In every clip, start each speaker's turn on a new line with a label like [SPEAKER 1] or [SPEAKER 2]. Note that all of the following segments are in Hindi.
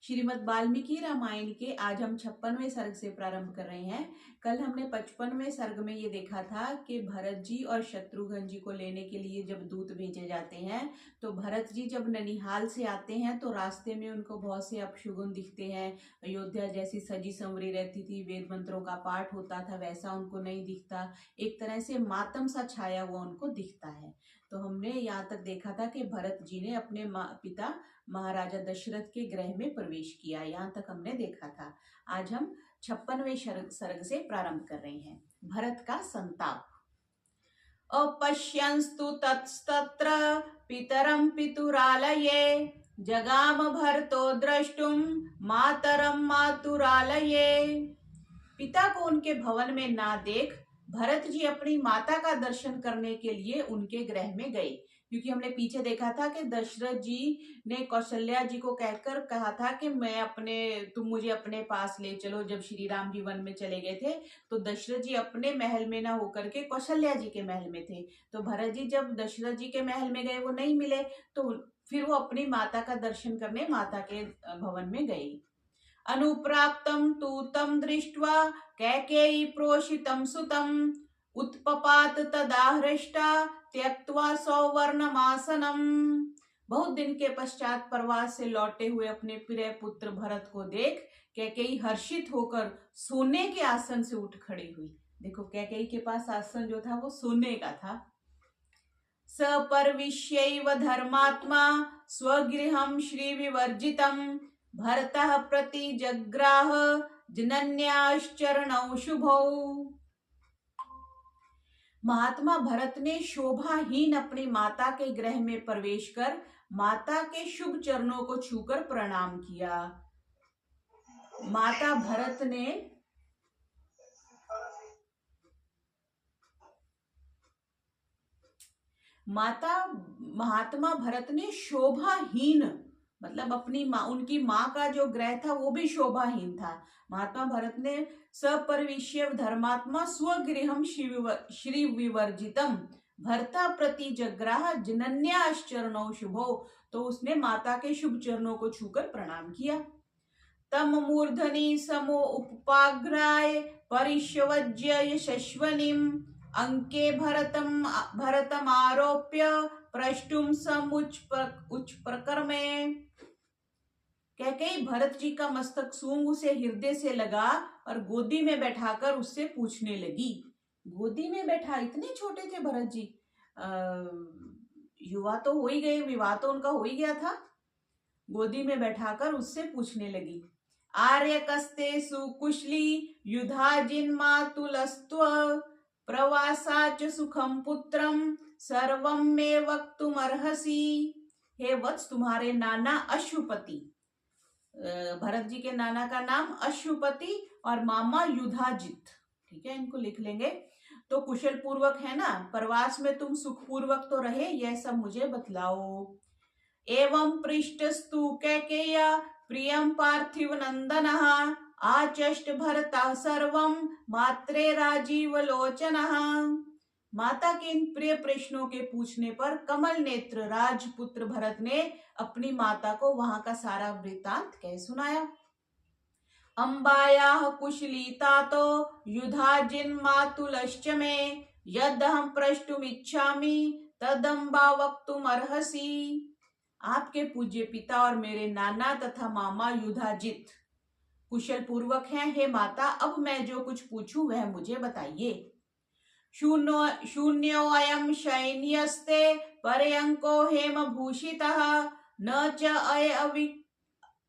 [SPEAKER 1] श्रीमद् वाल्मीकि रामायण के आज हम 56वें सर्ग से प्रारंभ कर रहे हैं। कल हमने 55वें सर्ग में ये देखा था कि भरत जी और शत्रुघ्न जी को लेने के लिए जब दूत भेजे जाते हैं तो भरत जी जब ननिहाल से आते हैं तो रास्ते में उनको बहुत से अपशुगुन दिखते हैं। अयोध्या जैसी सजी संवरी रहती थी, वेद मंत्रों का पाठ होता था, वैसा उनको नहीं दिखता। एक तरह से मातम सा छाया हुआ उनको दिखता है। तो हमने यहाँ तक देखा था कि भरत जी ने अपने पिता महाराजा दशरथ के गृह में प्रवेश किया। यहाँ तक हमने देखा था। आज हम 56वें सर्ग से प्रारंभ कर रहे हैं। भरत का संताप। अपश्यंस्तु ततस्तत्र पितरं पितुरालये जगाम भरतो द्रष्टुम मातरम मातुरालये। पिता को उनके भवन में ना देख भरत जी अपनी माता का दर्शन करने के लिए उनके गृह में गए। क्योंकि हमने पीछे देखा था कि दशरथ जी ने कौशल्या जी को कहकर कहा था कि तुम मुझे अपने पास ले चलो। जब श्री राम जी वन में चले गए थे तो दशरथ जी अपने महल में ना होकर के कौशल्या जी के महल में थे। तो भरत जी जब दशरथ जी के महल में गए, वो नहीं मिले, तो फिर वो अपनी माता का दर्शन करने माता के भवन में गए। अनुप्राप्तं तु तं दृष्ट्वा कैकेयी प्रोषितं सुतं उत्पपात तदा हृष्टा त्यक्त्वा सौवर्णमासनम्। बहुत दिन के पश्चात प्रवास से लौटे हुए अपने प्रिय पुत्र भरत को देख कैकेयी हर्षित होकर सोने के आसन से उठ खड़ी हुई। देखो, कैकेयी के पास आसन जो था वो सोने का था। सपर्विश्यैव धर्मात्मा स्वगृहं श्रीविवर्जितं भरतः प्रति जग्राह जनन्याश्चरणौ शुभौ। महात्मा भरत ने शोभाहीन अपनी माता के गृह में प्रवेश कर माता के शुभ चरणों को छूकर प्रणाम किया। महात्मा भरत ने शोभाहीन मतलब अपनी माँ, उनकी माँ का जो गृह था वो भी शोभाहीन था। महात्मा भरत ने सपर्विश्य धर्मात्मा स्वगृहम श्री विवर्जितम भरता प्रति जग्राह जनन्याश्चरणौ शुभो। तो उसने माता के शुभ चरणों को छूकर प्रणाम किया। तम मूर्धनि समो उपपाग्राय परिष्वज्य यशस्वनिम अंके भरतम आरोप्य प्रष्टुम समुच्च प्रकर्मे। कैकेयी भरत जी का मस्तक सूंघ उसे हृदय से लगा और गोदी में बैठाकर उससे पूछने लगी। गोदी में बैठा, इतने छोटे थे भरत जी, युवा तो हो ही गए, विवाह तो उनका हो ही गया था। गोदी में बैठाकर उससे पूछने लगी, आर्य कस्ते सुकुशली युधा जिन्मातुलस्त्व प्रवासाच सुखम पुत्रम सर्वम मे वक्तुम अर्हसि। हे वत्स, तुम्हारे नाना अश्वपति, भरत जी के नाना का नाम अश्वपति और मामा युधाजित, ठीक है, इनको लिख लेंगे, तो कुशल पूर्वक है ना, प्रवास में तुम सुख पूर्वक तो रहे, यह सब मुझे बतलाओ। एवं पृष्ठस्तु कैकेय्या प्रियं पार्थिव नंदनः आचष्ट भरता सर्वं मात्रे राजीव लोचनः। माता के इन प्रिय प्रश्नों के पूछने पर कमल नेत्र राजपुत्र भरत ने अपनी माता को वहां का सारा वृत्तांत कह सुनाया। अम्बायाः कुशलीता तो युधा जिन्मातुलश्च मे यदहं प्रष्टुमिच्छामि तदम्बा वक्तुम अर्हसि। आपके पूज्य पिता और मेरे नाना तथा मामा युधाजित कुशल पूर्वक हैं। हे माता, अब मैं जो कुछ पूछूं वह मुझे बताइए। शून्यो अयम सैन्यस्ते पर्यंको हेम भूषितः न च अय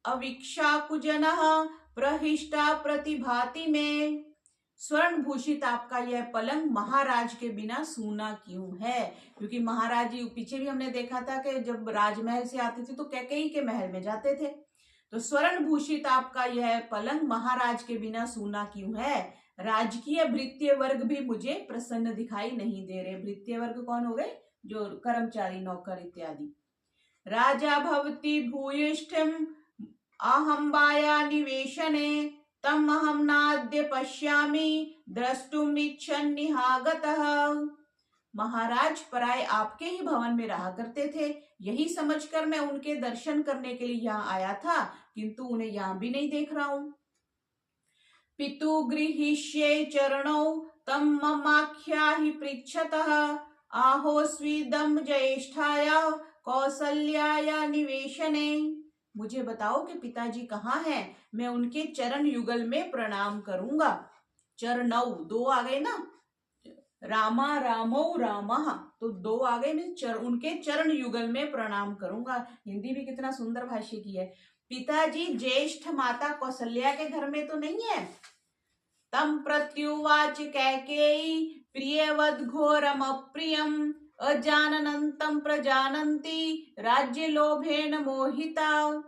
[SPEAKER 1] अविक्षाकुजनः प्रहिष्टा प्रतिभाति में। स्वर्ण भूषित आपका यह पलंग महाराज के बिना सूना क्यों है? क्योंकि महाराज जी, पीछे भी हमने देखा था कि जब राजमहल से आते थे तो कैकेयी के महल में जाते थे। तो स्वर्ण भूषित आपका यह पलंग महाराज के बिना सूना क्यों है? राजकीय भृत्य वर्ग भी मुझे प्रसन्न दिखाई नहीं दे रहे। भृत्य वर्ग कौन हो गए? जो कर्मचारी, नौकर इत्यादि। राजा भवती भूयिष्ठिम आहंबाया निवेशने तम अहम नाद्य पश्यामि द्रष्टुम इच्छन्निहागतः। महाराज पराये आपके ही भवन में रहा करते थे, यही समझकर मैं उनके दर्शन करने के लिए यहाँ आया था, किंतु उन्हें यहाँ भी नहीं देख रहा हूं। पितु गृहीष्ये चरणौ तम ममाख्याहि पृच्छतः आहो स्वीदम ज्येष्ठाय कौसल्याय निवेशने। मुझे बताओ कि पिताजी कहाँ हैं, मैं उनके चरण युगल में प्रणाम करूंगा। चरणौ दो आ गए ना, रामा रामौ रामः, तो दो आ गए, मैं उनके चरण युगल में प्रणाम करूंगा। हिंदी भी कितना सुंदर भाष्य की है। पिताजी ज्येष्ठ माता कौशल्या के घर में तो नहीं है। तम प्रत्युवाच कैकेयी प्रियवद घोरम अप्रियम अजानन्तं प्रजानन्ति राज्य लोभेन मोहिता।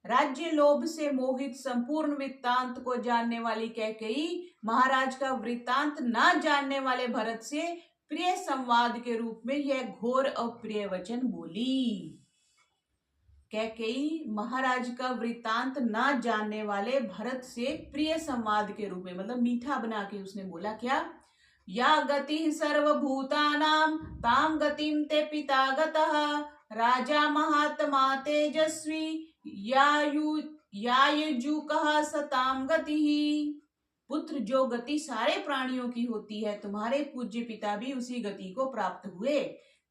[SPEAKER 1] राज्य लोभ से मोहित संपूर्ण वृत्तांत को जानने वाली कैकेयी महाराज का वृत्तांत न जानने वाले भरत से प्रिय संवाद के रूप में यह घोर अप्रिय वचन बोली। कैकेयी महाराज का वृत्तांत न जानने वाले भरत से प्रिय संवाद के रूप में, मतलब मीठा बना के उसने बोला क्या, या गति सर्वभूतानां ताम गतिम ते पिता गतः राजा महात्मा तेजस्वी यायुजुकः सताम गतिः। पुत्र, जो गति सारे प्राणियों की होती है, तुम्हारे पूज्य पिता भी उसी गति को प्राप्त हुए।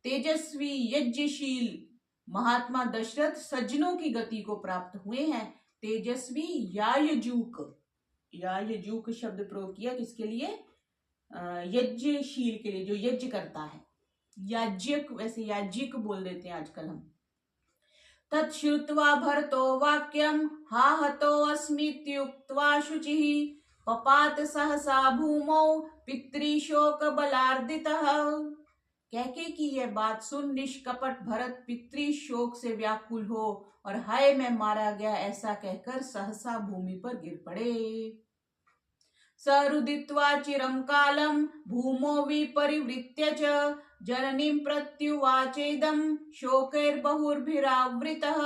[SPEAKER 1] तेजस्वी यज्ञशील महात्मा दशरथ सज्जनों की गति को प्राप्त हुए हैं। तेजस्वी यायुजुक, यायुजुक शब्द प्रयोग किया किसके लिए, यज्ञशील के लिए, जो यज्ञ करता है। याज्ञिक, वैसे याज्ञिक बोल देते हैं आजकल हम। तच्छ्रुत्वा भरतो वाक्यम हा हतो अस्मीत्युक्त्वा शुचिः पपात सहसा भूमौ पितृशोक बलार्दितः। कैके की यह बात सुन निष्कपट भरत पितृशोक से व्याकुल हो और हाय मैं मारा गया ऐसा कहकर सहसा भूमि पर गिर पड़े। सरुदित्वा चिरं कालं भूमो विपरिवृत्य च जननीं प्रत्युवाचेदं शोकैर्बहुर्भिरावृतः।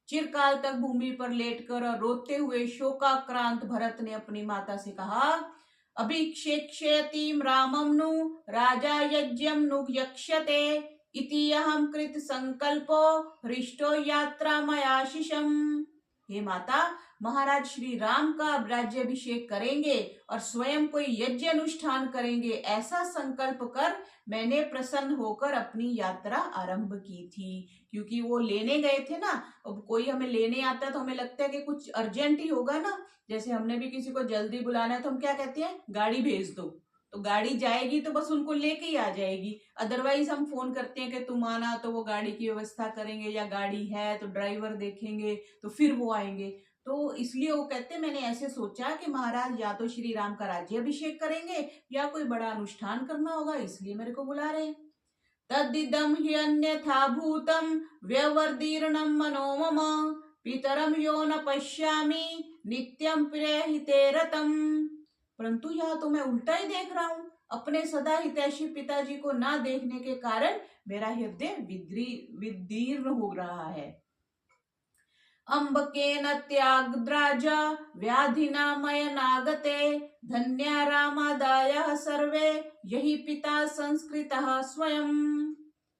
[SPEAKER 1] चिरकाल तक भूमि पर लेटकर और रोते हुए शोकाक्रांत भरत ने अपनी माता से कहा, अभिक्षेक्ष्यतीं रामं नु राजा यज्ञं नु यक्ष्यते इति अहं कृत संकल्पो हृष्टो यात्रा मयाशिषम्। हे माता, महाराज श्री राम का राज्याभिषेक करेंगे और स्वयं कोई यज्ञ अनुष्ठान करेंगे, ऐसा संकल्प कर मैंने प्रसन्न होकर अपनी यात्रा आरंभ की थी। क्योंकि वो लेने गए थे ना, अब कोई हमें लेने आता है तो हमें लगता है कि कुछ अर्जेंट ही होगा ना। जैसे हमने भी किसी को जल्दी बुलाना है तो हम क्या कहते हैं, गाड़ी भेज दो, तो गाड़ी जाएगी तो बस उनको लेके ही आ जाएगी। अदरवाइज हम फोन करते हैं कि तुम आना, तो वो गाड़ी की व्यवस्था करेंगे, या गाड़ी है तो ड्राइवर देखेंगे तो फिर वो आएंगे। तो इसलिए वो कहते हैं मैंने ऐसे सोचा कि महाराज या तो श्री राम का राज्याभिषेक करेंगे या कोई बड़ा अनुष्ठान करना होगा, इसलिए मेरे को बुला रहे हैं। तद्दिदं हि अन्यथा भूतं व्यवर्दीर्णं मनो मम पितरं यो न पश्यामि नित्यं प्रियहिते रतम्। परंतु यह तो मैं उल्टा ही देख रहा हूँ, अपने सदा हितैषी पिताजी को ना देखने के कारण मेरा हृदय विदीर्ण हो रहा है। अम्बकेन त्यागद्राजा व्याधिना मयनागते धन्या रामादायः सर्वे यही पिता संस्कृतः स्वयं।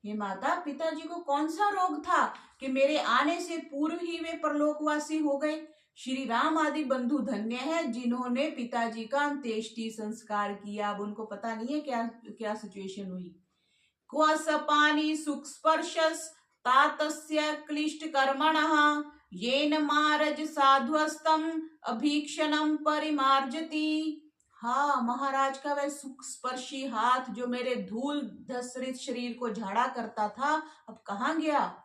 [SPEAKER 1] हे माता, पिताजी को कौन सा रोग था कि मेरे आने से पूर्व ही वे परलोकवासी हो गए। श्री राम आदि बंधु धन्य है जिन्होंने पिताजी का अंत्येष्टि संस्कार किया। अब उनको पता नहीं है क्या क्या सिचुएशन हुई। क्व सपानी सुख स्पर्शस तातस्य क्लिष्ट कर्मणः येन मारज साध्वस्तम अभीक्षणम परिमार्जति। हाँ, महाराज का वह सुख स्पर्शी हाथ जो मेरे धूल धसरित शरीर को झाड़ा करता था, अब कहाँ गया।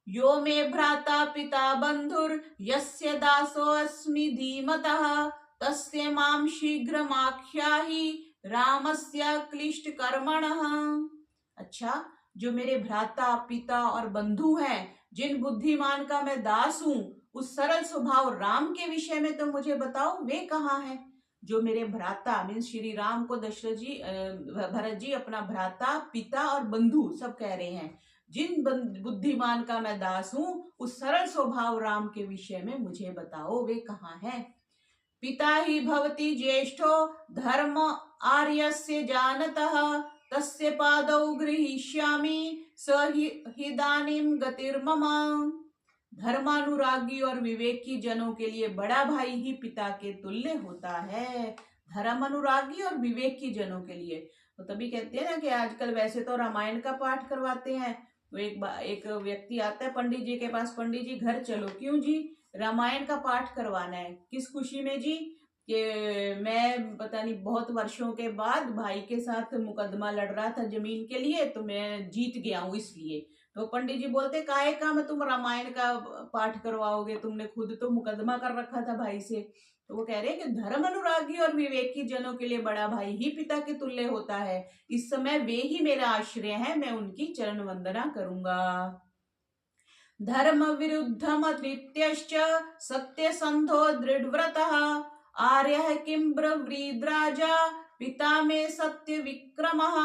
[SPEAKER 1] यो मे भ्राता पिता बंधुर यस्य दासो अस्मि धीमतः तस्य मां शीघ्रमाख्याहि रामस्य क्लिष्ट कर्मणः। अच्छा, जो मेरे भ्राता पिता और बंधु हैं, जिन बुद्धिमान का मैं दास हूँ, उस सरल स्वभाव राम के विषय में तो मुझे बताओ, वे कहाँ हैं। जो मेरे भ्राता मीन्स श्री राम को दशरथ जी भरत जी अपना भ्राता पिता और बंधु सब कह रहे हैं। जिन बुद्धिमान का मैं दास हूँ, उस सरल स्वभाव राम के विषय में मुझे बताओ, वे कहाँ हैं। पिता हि भवति ज्येष्ठो धर्म आर्यस्य जानतः तस्य पादौ गृहीष्यामि स हिदानीं गतिर्मम। धर्मानुरागी और विवेकी जनों के लिए बड़ा भाई ही पिता के तुल्य होता है। धर्म अनुरागी और विवेकी जनों के लिए तो तभी कहते हैं ना कि आजकल वैसे तो रामायण का पाठ करवाते हैं, तो एक व्यक्ति आता है पंडित जी के पास, पंडित जी घर चलो। क्यों जी? रामायण का पाठ करवाना है। किस खुशी में जी? कि मैं पता नहीं बहुत वर्षों के बाद भाई के साथ मुकदमा लड़ रहा था जमीन के लिए, तो मैं जीत गया हूँ इसलिए। तो पंडित जी बोलते काहे काम तुम रामायण का पाठ करवाओगे, तुमने खुद तो मुकदमा कर रखा था भाई से। तो वो कह रहे हैं कि धर्म अनुरागी और विवेकी जनों के लिए बड़ा भाई ही पिता के तुल्य होता है। इस समय वे ही मेरा आश्रय है, मैं उनकी चरण वंदना करूंगा। धर्म विरुद्धम नित्यश्च सत्यसंधो दृढ़व्रतः आर्यः किं ब्रवीद्राजा पिता में सत्य विक्रमः।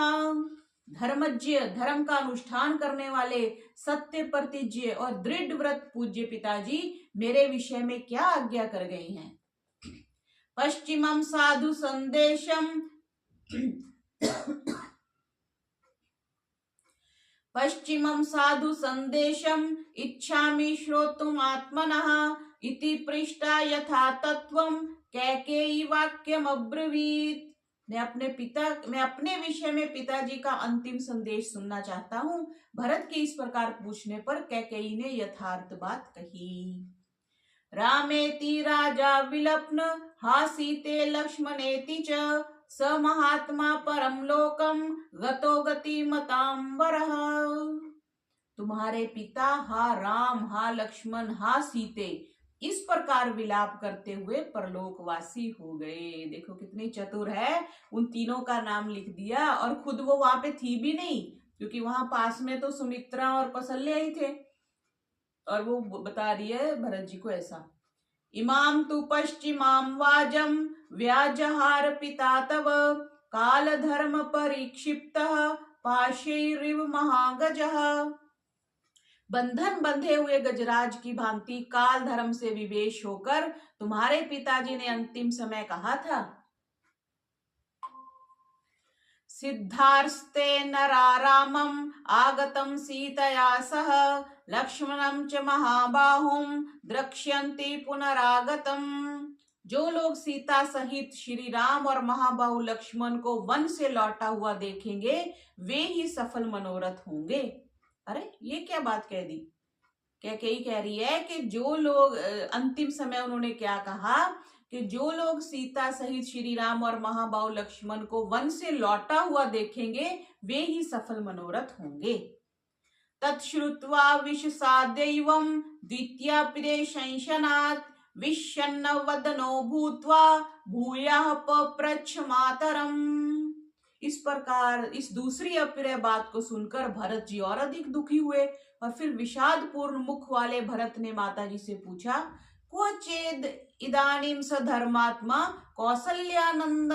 [SPEAKER 1] धर्मज्ञ, धर्म का अनुष्ठान करने वाले, सत्य प्रतिज्ञ और दृढ़ व्रत पूज्य पिताजी मेरे विषय में क्या आज्ञा कर गए हैं। पश्चिमं साधु संदेशम पश्चिमं साधु संदेशम इच्छामि श्रोतुम आत्मनः इति पृष्टा यथा तत्वम कैकेयी वाक्यम अब्रवीत। मैं अपने विषय में पिताजी का अंतिम संदेश सुनना चाहता हूँ। भरत के इस प्रकार पूछने पर कैकेयी ने यथार्थ बात कही। रामेति राजा विलप्न हासीते लक्ष्मणेति च स महात्मा परम लोकम गतो गति मतांबरः। तुम्हारे पिता हा राम, हा लक्ष्मण, हा सीते इस प्रकार विलाप करते हुए परलोकवासी हो गए। देखो कितनी चतुर है, उन तीनों का नाम लिख दिया और खुद वो वहां पे थी भी नहीं, क्योंकि वहां पास में तो सुमित्रा और कौशल्या ही थे। और वो बता रही है भरत जी को ऐसा, इमाम तु पश्चिमाम वाजम व्याजहार पिता तव काल धर्म परिक्षिप्तः पाशैरिव महागजः। बंधन बंधे हुए गजराज की भांति काल धर्म से विवेश होकर तुम्हारे पिताजी ने अंतिम समय कहा था, सिद्धार्थे नरारामम आगतम सीतया सह लक्ष्मणम च महाबाहुम द्रक्ष्यन्ति पुनरागतम। जो लोग सीता सहित श्री राम और महाबाहु लक्ष्मण को वन से लौटा हुआ देखेंगे वे ही सफल मनोरथ होंगे। अरे ये क्या बात कह दी? कैकेयी कह रही है कि जो लोग अंतिम समय उन्होंने क्या कहा कि जो लोग सीता सहित श्री राम और महाबाहु लक्ष्मण को वन से लौटा हुआ देखेंगे वे ही सफल मनोरथ होंगे। तत्श्रुत्वा विषसादैवं द्वितीया प्रिय शंशनात् विषण्ण वदनो भूत्वा भूयः पप्रच्छ मातरम। इस प्रकार इस दूसरी अप्रिय बात को सुनकर भरत जी और अधिक दुखी हुए और फिर विषाद पूर्ण मुख वाले भरत ने माता जी से पूछा, क्व चेद इदानीं स धर्मात्मा कौसल्यानंदवर्धनः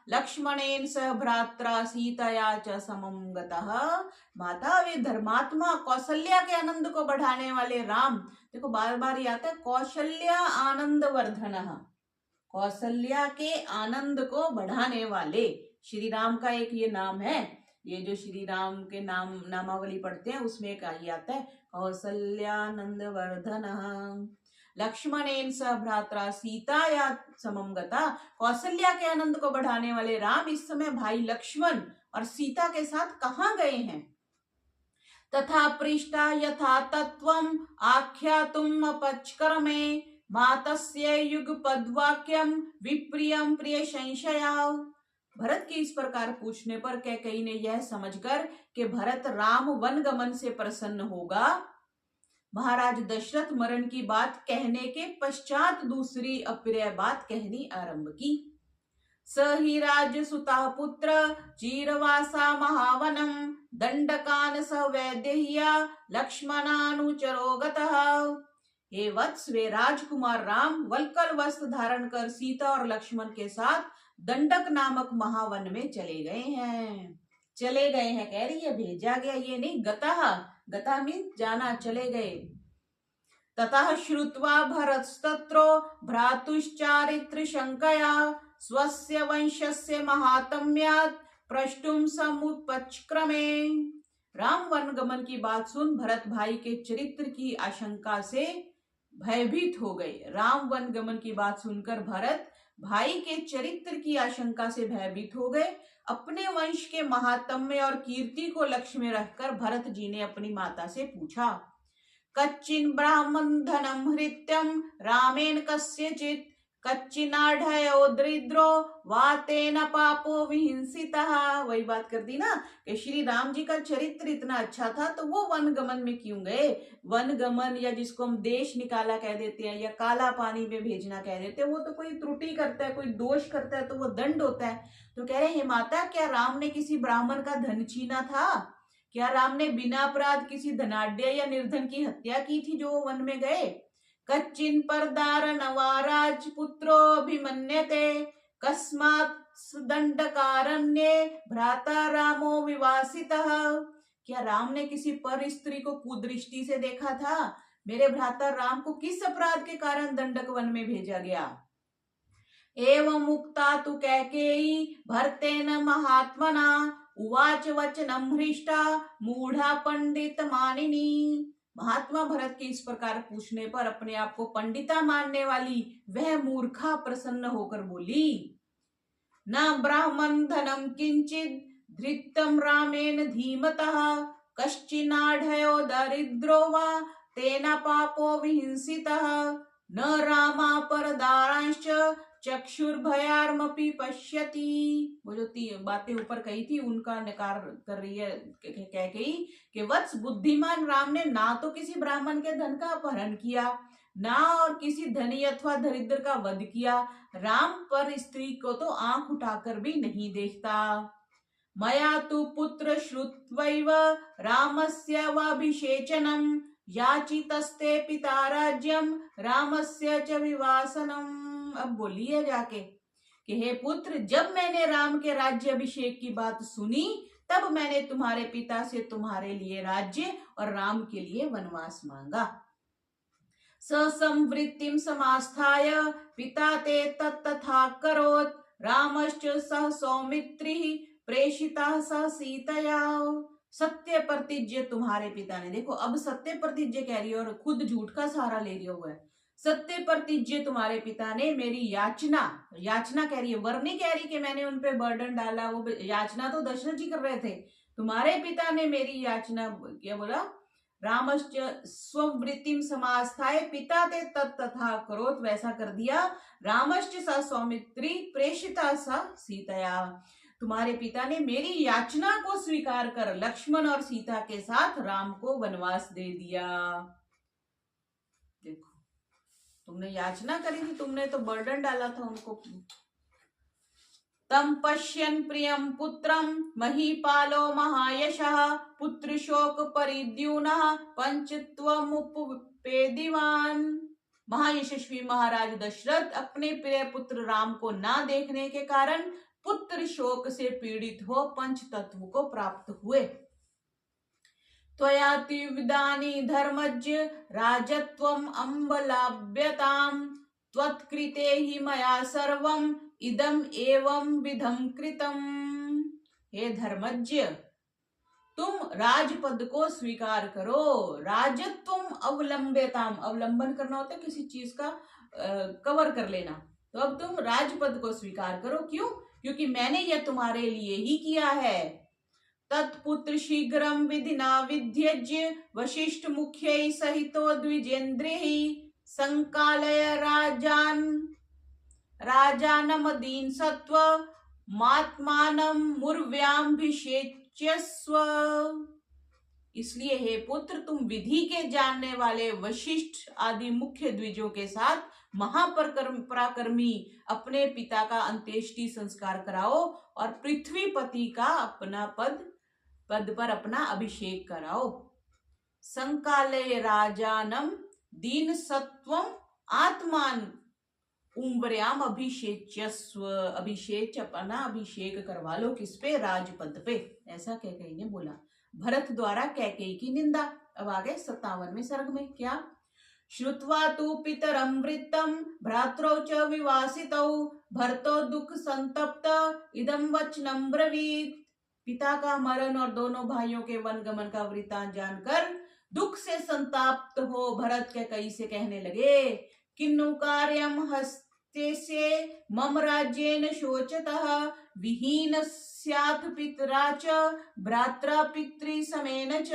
[SPEAKER 1] लक्ष्मणेन सह भ्रात्रा सीतया च समं गतः। माता, वे धर्मात्मा कौशल्या के आनंद को बढ़ाने वाले राम, देखो बार बार ये आता है कौशल्या आनंदवर्धनः, कौशल्या के आनंद को बढ़ाने वाले। श्री राम का एक ये नाम है, ये जो श्री राम के नामावली पढ़ते हैं उसमें एक ही आता है कौशल्यानंद वर्धन। लक्ष्मणेन सह भ्रात्रा सीता या समम गता, कौशल्या के आनंद को बढ़ाने वाले राम इस समय भाई लक्ष्मण और सीता के साथ कहाँ गए हैं। तथा पृष्ठा यथा तत्वम आख्यातुम अपचक्रमे मातस्य युगपद्वाक्यम विप्रियम प्रिय संशया। भरत के इस प्रकार पूछने पर कैकेयी ने यह समझकर कि भरत राम वन गमन से प्रसन्न होगा, महाराज दशरथ मरण की बात कहने के पश्चात दूसरी अप्रिय बात कहनी आरंभ की। स ही राजसुता पुत्र चीरवासा महावनम दंडकान स वैदेह्या लक्ष्मणानुचरो गतः। हे वत्स, वे राजकुमार राम वल्कल वस्त्र धारण कर सीता और लक्ष्मण के साथ दंडक नामक महावन में चले गए हैं। चले गए हैं कह रही है, भेजा गया ये नहीं, गतः, गता मीन जाना, चले गए। ततः श्रुत्वा भरतस्तत्रो भ्रातुश्चारित्र शंकया स्वस्य वंशस्य महात्म्यात् प्रष्टुम समुपचक्रमे। राम वन गमन की बात सुन भरत भाई के चरित्र की आशंका से भयभीत हो गए। राम वन गमन की बात सुनकर भरत भाई के चरित्र की आशंका से भयभीत हो गए। अपने वंश के महात्म्य और कीर्ति को लक्ष्य में रखकर भरत जी ने अपनी माता से पूछा, कच्चिन ब्राह्मण धनम हृत्यम रामेण कस्यचित् कच्चिनाढ़यो दरिद्रो वातेन पापो विहिंसितः। वही बात कर दी ना कि श्री राम जी का चरित्र इतना अच्छा था तो वो वन गमन में क्यों गए। वन गमन या जिसको हम देश निकाला कह देते हैं या काला पानी में भेजना कह देते हैं, वो तो कोई त्रुटि करता है, कोई दोष करता है तो वो दंड होता है। तो कह रहे हे माता, क्या राम ने किसी ब्राह्मण का धन छीना था? क्या राम ने बिना अपराध किसी धनाढ्य या निर्धन की हत्या की थी जो वन में गए? कच्चिन परदार नवाराज पुत्रो अभिमन्यते कस्मात् दंडकारण्ये भ्राता रामो विवासितः। क्या राम ने किसी पर स्त्री को कुदृष्टि से देखा था? मेरे भ्राता राम को किस अपराध के कारण दंडक वन में भेजा गया? एवं मुक्ता तु कैकेयी भरतेन महात्मना उवाच वचनम हृष्टा मूढ़ा पंडित मानिनी। महात्मा भरत के इस प्रकार पूछने पर अपने आप को पंडिता मानने वाली वह मूर्खा प्रसन्न होकर बोली, न ब्राह्मण धनम किंचित धृतम रामेण धीमतः कश्चिनाढ़यो दरिद्रो वा तेना पापो विहिंसितः न रामा परदारांश्च चक्षुर्भयार्मपि पश्यति। वो जो बातें ऊपर कही थी उनका नकार कर रही है कह गई कि वत्स, बुद्धिमान राम ने ना तो किसी ब्राह्मण के धन का अपहरण किया, ना और किसी धनी अथवा दरिद्र का वध किया। राम पर स्त्री को तो आंख उठाकर भी नहीं देखता। मया तु पुत्र श्रुत्वैव रामस्य वाभिषेचनम याचितस्ते पिता राज्यम रामस्य च विवासनम। अब बोलिए जाके कि हे पुत्र, जब मैंने राम के राज्य अभिषेक की बात सुनी तब मैंने तुम्हारे पिता से तुम्हारे लिए राज्य और राम के लिए वनवास मांगा। ससंवृत्तिम समास्थाय पिता ते तत्तथा करोत् रामश्च सह सौमित्रिः प्रेषितः सह सीतया। सत्य प्रतिज्ञ तुम्हारे पिता ने, देखो अब सत्य प्रतिज्ञ कह रही है और खुद झूठ का सहारा ले लिया हुआ है। सत्य प्रतिज्ञ तुम्हारे पिता ने मेरी याचना कह रही है, वर नहीं कह रही कि मैंने उन पे बर्डन डाला। वो याचना तो दशरथ जी कर रहे थे। तुम्हारे पिता ने मेरी याचना क्या बोला, रामश्च स्ववृत्तिम समास्थाय पिता ते तत्तथा करोत, वैसा कर दिया। रामश्च स सौमित्री प्रेषिता स सीतया। तुम्हारे पिता ने मेरी याचना को स्वीकार कर लक्ष्मण और सीता के साथ राम को वनवास दे दिया। देखो, तुमने याचना करी थी, तुमने तो बर्डन डाला था उनको। तम पश्यन् प्रियं पुत्रं महीपालो महायशः पुत्र शोक परिद्यूनः पंचत्वमुपपेदिवान्। महायशस्वी महाराज दशरथ अपने प्रिय पुत्र राम को ना देखने के कारण पुत्र शोक से पीड़ित हो पंच तत्व को प्राप्त हुए। त्वयाति विदानी धर्मज्ञ राजत्वम अम्बलाभ्यताम त्वत्कृते ही मया सर्वम इदम एवं विधम कृतम। हे धर्मज्ञ, तुम राजपद को स्वीकार करो। राजत्वम अवलंब्यताम, अवलंबन करना होता है किसी चीज का कवर कर लेना। तो अब तुम राजपद को स्वीकार करो। क्यों? क्योंकि मैंने यह तुम्हारे लिए ही किया है। तत्पुत्र शीघ्रम विधिना विध्यज्य वशिष्ठ मुख्य सहितो द्विजेन्द्रिय संकालय राजानमदीन सत्व मात्मानं मुर्व्याभिषेच्यस्व। इसलिए हे पुत्र, तुम विधि के जानने वाले वशिष्ठ आदि मुख्य द्विजों के साथ महापराक्रमी अपने पिता का अंत्येष्टि संस्कार कराओ और पृथ्वीपति का अपना पद पर अपना अभिषेक कराओ। संकाले राजानम दीन सत्वम आत्मान उम्बर्याम अभिषेच्यस्व। अपना अभिषेक करवा लो, किस पे? राजपद पे। ऐसा कैकेयी ने बोला। भरत द्वारा कैकेयी की निंदा। अब आगे 57वें सर्ग में क्या, श्रुत्वा तु पितरं वृत्तं भ्रात्रौ च विवासितौ भर्तो दुख संतप्त इदं वचनं ब्रवीत। पिता का मरण और दोनों भाइयों के वन गमन का वृत्तांत जानकर दुख से संताप्त हो भरत के कई से कहने लगे, किन्नु कार्यम हस्तेस्य मम राज्येन शोचतः विहीन स्यात् पितरा च भ्रात्रा पितृ समेन च।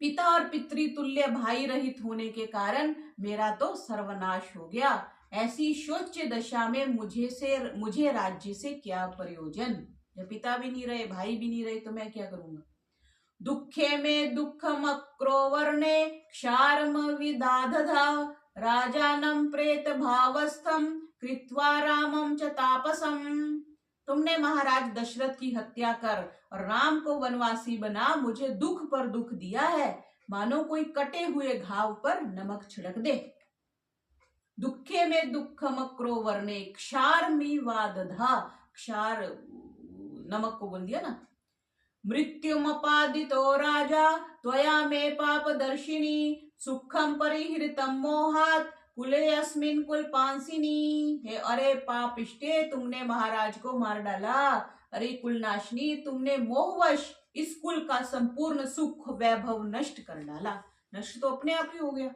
[SPEAKER 1] पिता और पितृ तुल्य भाई रहित होने के कारण मेरा तो सर्वनाश हो गया। ऐसी शोच्य दशा में मुझे राज्य से क्या प्रयोजन। जब पिता भी नहीं रहे, भाई भी नहीं रहे, तो मैं क्या करूंगा। दुखे में दुखम अक्रोवर्णे क्षारम विदाधधा राजानम प्रेत भावस्थम कृत्वा रामम च तापसम। तुमने महाराज दशरथ की हत्या कर और राम को वनवासी बना मुझे दुख पर दुख दिया है, मानो कोई कटे हुए घाव पर नमक छिड़क दे। दुखे में दुखम अक्रोवर्णे क्षार वादधा, क्षार नमक को बोल दिया ना। मृत्युमपादितो राजा त्वया मे पापदर्शिनी सुखम परिहृतम मोहात् कुले अस्मिन् कुलपांसिनी। हे अरे पापिष्टे, तुमने महाराज को मार डाला। अरे कुलनाशिनी, तुमने मोहवश इस कुल का संपूर्ण सुख वैभव नष्ट कर डाला। नष्ट तो अपने आप ही हो गया।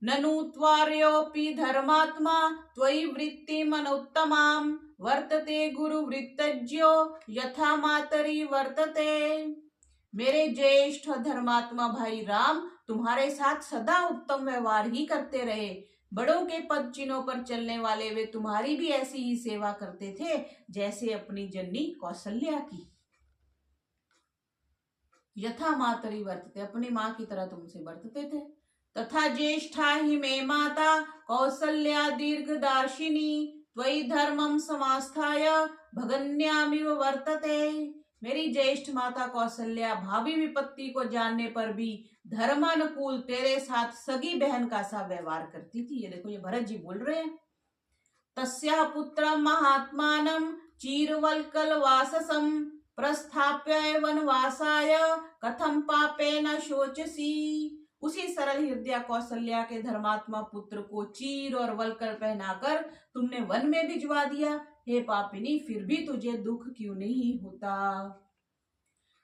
[SPEAKER 1] ननु त्वार्योऽपि धर्मात्मा त्वयि वृत्तिमनुत्तमाम् वर्तते गुरु वृत्तज्यो यथा मातरी वर्तते। मेरे ज्येष्ठ धर्मात्मा भाई राम तुम्हारे साथ सदा उत्तम व्यवहार ही करते रहे। बड़ों के पद चिन्हों पर चलने वाले वे तुम्हारी भी ऐसी ही सेवा करते थे जैसे अपनी जननी कौशल्या की। यथा मातरी वर्तते, अपनी माँ की तरह तुमसे वर्तते थे। तथा ज्येष्ठा ही मे माता कौसल्या दीर्घदार्शिनी त्वयि धर्मम समास्थाय भगन्यामिव वर्तते। मेरी ज्येष्ठ माता कौशल्या भावी विपत्ति को जानने पर भी धर्मानुकूल तेरे साथ सगी बहन का सा व्यवहार करती थी। ये देखो, ये भरत जी बोल रहे हैं। तस्याः पुत्रं महात्मानं चीरवल्कल वाससं प्रस्थाप्य वनवासाय कथम पापेन शोचसी। उसी सरल हृदय कौशल्या के धर्मात्मा पुत्र को चीर और वल्कल पहनाकर तुमने वन में भिजवा दिया। हे पापिनी, फिर भी तुझे दुख क्यों नहीं होता।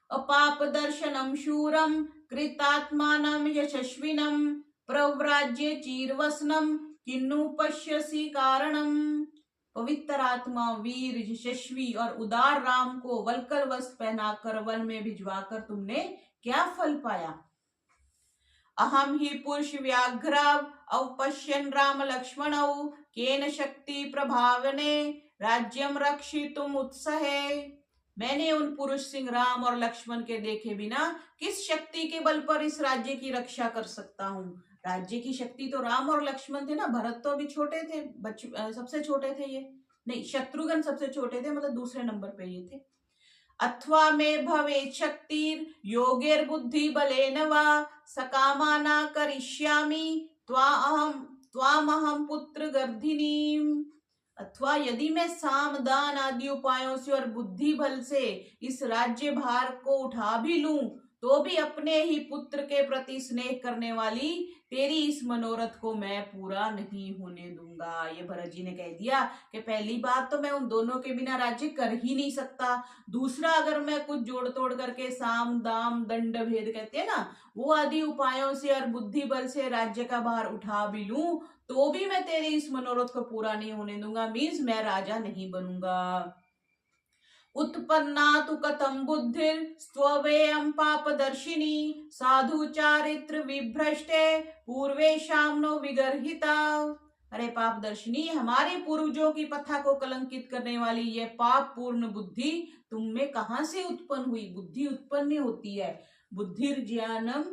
[SPEAKER 1] अपाप दर्शनम शूरम कृतात्मानं यशस्विनं प्रव्राज्य चीरवसनम किन्नु पश्यसि कारणम। पवित्र आत्मा वीर यशस्वी और उदार राम को वल्कल वस्त्र पहनाकर वन में भिजवाकर तुमने क्या फल पाया। अहम ही पुरुष व्याघ्राव अवपश्यन् राम लक्ष्मणौ केन शक्ति प्रभावने राज्यम रक्षितुम उत्सहे। मैंने उन पुरुष सिंह राम और लक्ष्मण के देखे बिना किस शक्ति के बल पर इस राज्य की रक्षा कर सकता हूँ। राज्य की शक्ति तो राम और लक्ष्मण थे ना, भरत तो अभी छोटे थे, सबसे छोटे थे ये, नहीं शत्रुघ्न सबसे छोटे थे, मतलब दूसरे नंबर पे ये थे। अथवा में भवेत् शक्तिर् योगेर बुद्धि बलेन वा सकामाना करिष्यामि त्वामहं पुत्र गर्धिनीम्। अथवा यदि मैं साम दान आदि उपायों से और बुद्धि बल से इस राज्य भार को उठा भी लूं तो भी अपने ही पुत्र के प्रति स्नेह करने वाली तेरी इस मनोरथ को मैं पूरा नहीं होने दूंगा। ये भरत जी ने कह दिया कि पहली बात तो मैं उन दोनों के बिना राज्य कर ही नहीं सकता। दूसरा, अगर मैं कुछ जोड़ तोड़ करके साम दाम दंड भेद कहते हैं ना, वो आदि उपायों से और बुद्धि बल से राज्य का भार उठा भी लूं तो भी मैं तेरे इस मनोरथ को पूरा नहीं होने दूंगा। मीन्स मैं राजा नहीं बनूंगा। उत्पन्ना तु कथम बुद्धिर स्वयं पापदर्शिनी साधु चारित्र विभ्रष्टे पूर्वेशाम नो विगर्हिता। अरे पापदर्शिनी, हमारे पूर्वजों की प्रथा को कलंकित करने वाली ये पाप पूर्ण बुद्धि तुम में कहां से उत्पन्न हुई। बुद्धि उत्पन्न होती है, बुद्धिर ज्ञानम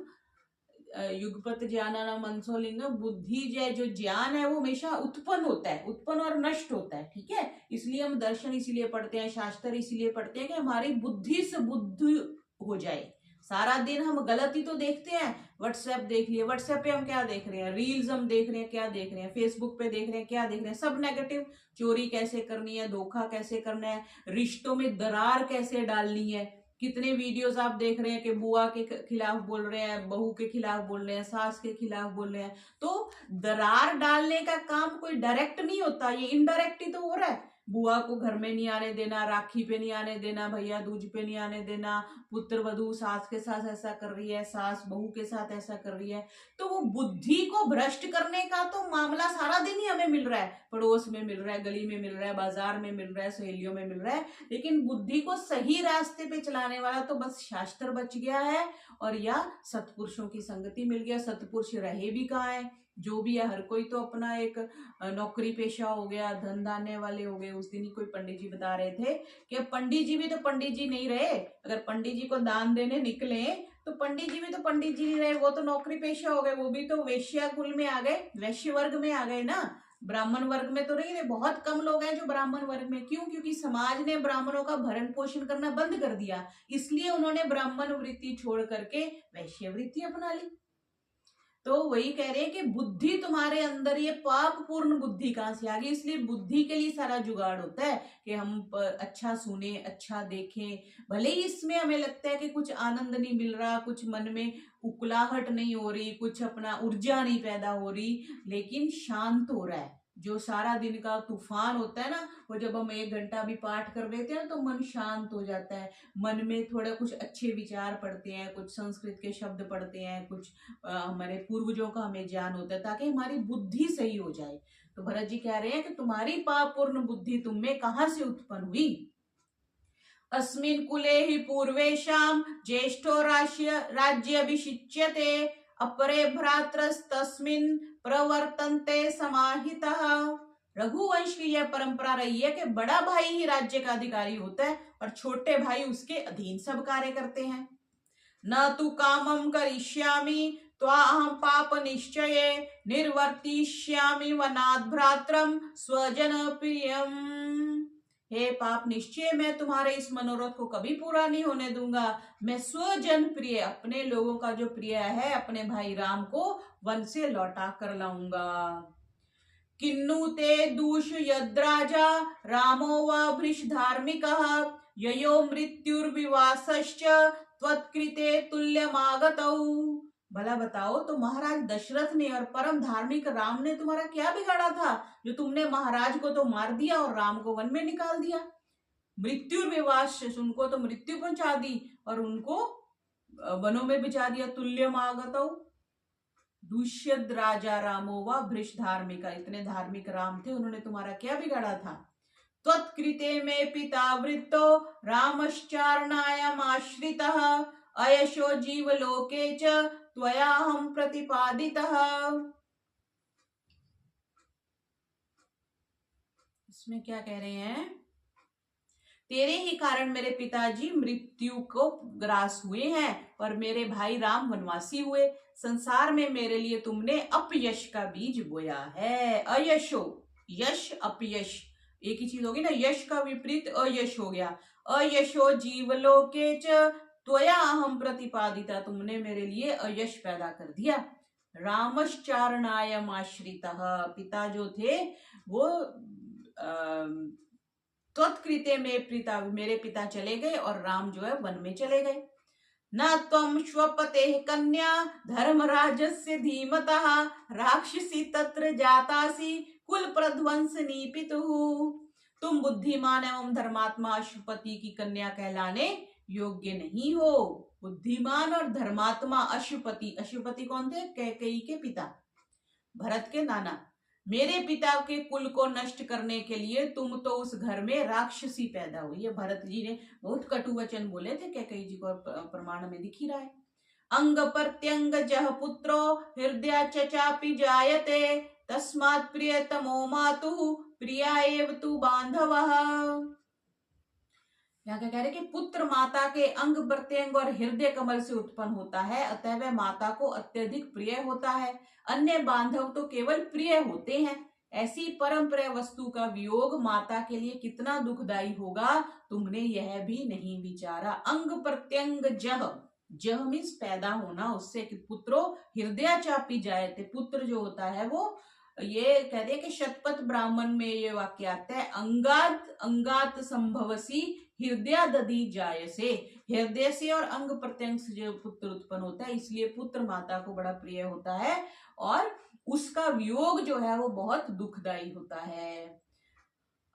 [SPEAKER 1] युगपत ज्ञानानाम अंसोलिंगम। बुद्धि जो ज्ञान है वो हमेशा उत्पन्न होता है, उत्पन्न और नष्ट होता है, ठीक है। इसलिए हम दर्शन इसीलिए पढ़ते हैं, शास्त्र इसीलिए पढ़ते हैं कि हमारी बुद्धि से बुद्धि हो जाए। सारा दिन हम गलत ही तो देखते हैं। व्हाट्सएप देख लिए, व्हाट्सएप पे हम क्या देख रहे हैं, रील्स हम देख रहे हैं, क्या देख रहे हैं, फेसबुक पे देख रहे हैं, क्या देख रहे हैं, सब नेगेटिव। चोरी कैसे करनी है, धोखा कैसे करना है, रिश्तों में दरार कैसे डालनी है, कितने वीडियोस आप देख रहे हैं कि बुआ के खिलाफ बोल रहे हैं, बहू के खिलाफ बोल रहे हैं, सास के खिलाफ बोल रहे हैं। तो दरार डालने का काम कोई डायरेक्ट नहीं होता, ये इनडायरेक्ट ही तो हो रहा है। बुआ को घर में नहीं आने देना, राखी पे नहीं आने देना, भैया दूज पे नहीं आने देना, पुत्र वधू सास के साथ ऐसा कर रही है, सास बहू के साथ ऐसा कर रही है। तो वो बुद्धि को भ्रष्ट करने का तो मामला सारा दिन ही हमें मिल रहा है, पड़ोस में मिल रहा है, गली में मिल रहा है, बाजार में मिल रहा है, सहेलियों में मिल रहा है। लेकिन बुद्धि को सही रास्ते पे चलाने वाला तो बस शास्त्र बच गया है, और या सत्पुरुषों की संगति मिल गया। सत्पुरुष रहे भी कहाँ है, जो भी है, हर कोई तो अपना एक नौकरी पेशा हो गया, धन धान्य वाले हो गए। उस दिन ही कोई पंडित जी बता रहे थे कि पंडित जी भी तो पंडित जी नहीं रहे। अगर पंडित जी को दान देने निकले तो पंडित जी भी तो पंडित जी नहीं रहे, वो तो नौकरी पेशा हो गए, वो भी तो वैश्या कुल में आ गए, वैश्य वर्ग में आ गए ना, ब्राह्मण वर्ग में तो नहीं रहे। बहुत कम लोग हैं जो ब्राह्मण वर्ग में। क्यों? क्योंकि समाज ने ब्राह्मणों का भरण पोषण करना बंद कर दिया, इसलिए उन्होंने ब्राह्मण वृत्ति छोड़ करके वैश्य वृत्ति अपना ली। तो वही कह रहे हैं कि बुद्धि तुम्हारे अंदर, ये पाप पूर्ण बुद्धि कहां से आ गई। इसलिए बुद्धि के लिए सारा जुगाड़ होता है कि हम अच्छा सुने, अच्छा देखें। भले ही इसमें हमें लगता है कि कुछ आनंद नहीं मिल रहा, कुछ मन में उकलाहट नहीं हो रही, कुछ अपना ऊर्जा नहीं पैदा हो रही, लेकिन शांत हो रहा है। जो सारा दिन का तूफान होता है ना, वो जब हम 1 घंटा भी पाठ कर लेते हैं तो मन शांत हो जाता है। मन में थोड़ा कुछ अच्छे विचार पढ़ते हैं, कुछ संस्कृत के शब्द पढ़ते हैं, कुछ हमारे पूर्वजों का हमें ज्ञान होता है, ताकि हमारी बुद्धि सही हो जाए। तो भरत जी कह रहे हैं कि तुम्हारी पाप पूर्ण बुद्धि तुम में कहां से उत्पन्न हुई। अस्मिन् कुले ही पूर्वेशाम ज्येष्ठो राज्य अभिषिच्यते अपरे भ्रातरस्तस्मिन् प्रवर्तन्ते समाहितः। रघुवंश की यह परंपरा रही है कि बड़ा भाई ही राज्य का अधिकारी होता है और छोटे भाई उसके अधीन सब कार्य करते हैं। न तु कामं करिष्यामि त्वाहं पाप निश्चये निर्वर्तिष्यामि वनात् भ्रात्रं स्वजन प्रियम। हे पाप निश्चय, मैं तुम्हारे इस मनोरथ को कभी पूरा नहीं होने दूंगा। मैं स्वजन प्रिय, अपने लोगों का जो प्रिय है, अपने भाई राम को वन से लौटा कर लाऊंगा। किन्नु ते दूष यद्राजा रामो वा भृश धार्मिकः ययो मृत्युर्विवासश्च त्वत्कृते तुल्यमागतौ। भला बताओ, तो महाराज दशरथ ने और परम धार्मिक राम ने तुम्हारा क्या बिगाड़ा था, जो तुमने महाराज को तो मार दिया और राम को वन में निकाल दिया। मृत्युर्विवास, उनको तो मृत्यु पहुंचा दी और उनको वनों में बिछा दिया। तुल्यमागतौ, दुष्यद राजा रामो वा भृश धार्मिका, इतने धार्मिक राम थे, उन्होंने तुम्हारा क्या बिगाड़ा था। त्वत्कृते में पिता वृत्तो रामश्चारणायमाश्रितः अयशो जीवलोके च त्वयाहं प्रतिपादितः। इसमें क्या कह रहे हैं, तेरे ही कारण मेरे पिताजी मृत्यु को ग्रास हुए हैं और मेरे भाई राम वनवासी हुए। संसार में मेरे लिए तुमने अपयश का बीज बोया है। अयशो, यश अपयश एक ही चीज होगी ना, यश का विपरीत अयश हो गया। अयशो जीवलोके च त्वया अहम प्रतिपादिता, तुमने मेरे लिए अयश पैदा कर दिया। रामश्चारणायम आश्रितः, पिता जो थे वो त्वत्कृते में पिता, मेरे पिता चले गए और राम जो है वन में चले गए। न त्वं स्वपतेः कन्या धर्मराजस्य धीमतः राक्षसी तत्र जातासी कुल प्रध्वंसनी पितुः। तुम बुद्धिमान एवं धर्मात्मा अश्वपति की कन्या कहलाने योग्य नहीं हो। बुद्धिमान और धर्मात्मा अश्वपति, अश्वपति कौन थे? कैकेयी के पिता, भरत के नाना। मेरे पिता के कुल को नष्ट करने के लिए तुम तो उस घर में राक्षसी पैदा हुई है। भरत जी ने बहुत कटु वचन बोले थे कैकेयी जी को, प्रमाण में दिख ही रहा है। अंग प्रत्यंग जह पुत्रो हृदय चापि जायते तस्मात् प्रियतमो मातुः प्रिया एव तु बांधवः। यहाँ क्या कह रहे कि पुत्र माता के अंग प्रत्यंग और हृदय कमल से उत्पन्न होता है, अतः वह माता को अत्यधिक प्रिय होता है। अन्य बांधव तो केवल प्रिय होते हैं। ऐसी परम प्रिय वस्तु का वियोग माता के लिए कितना दुखदायी होगा, तुमने यह भी नहीं विचारा। अंग प्रत्यंग जह, जह मीन्स पैदा होना, उससे कि पुत्रो हृदय चापी जाए थे, पुत्र जो होता है वो, ये कहते हैं कि शतपथ ब्राह्मण में ये वाक्य आता है, अंगात अंगात संभवसी हृदय दधी जायसे, हृदय से और अंग प्रत्यंग से जो पुत्र उत्पन्न होता है, इसलिए पुत्र माता को बड़ा प्रिय होता है और उसका वियोग जो है वो बहुत दुखदाई होता है।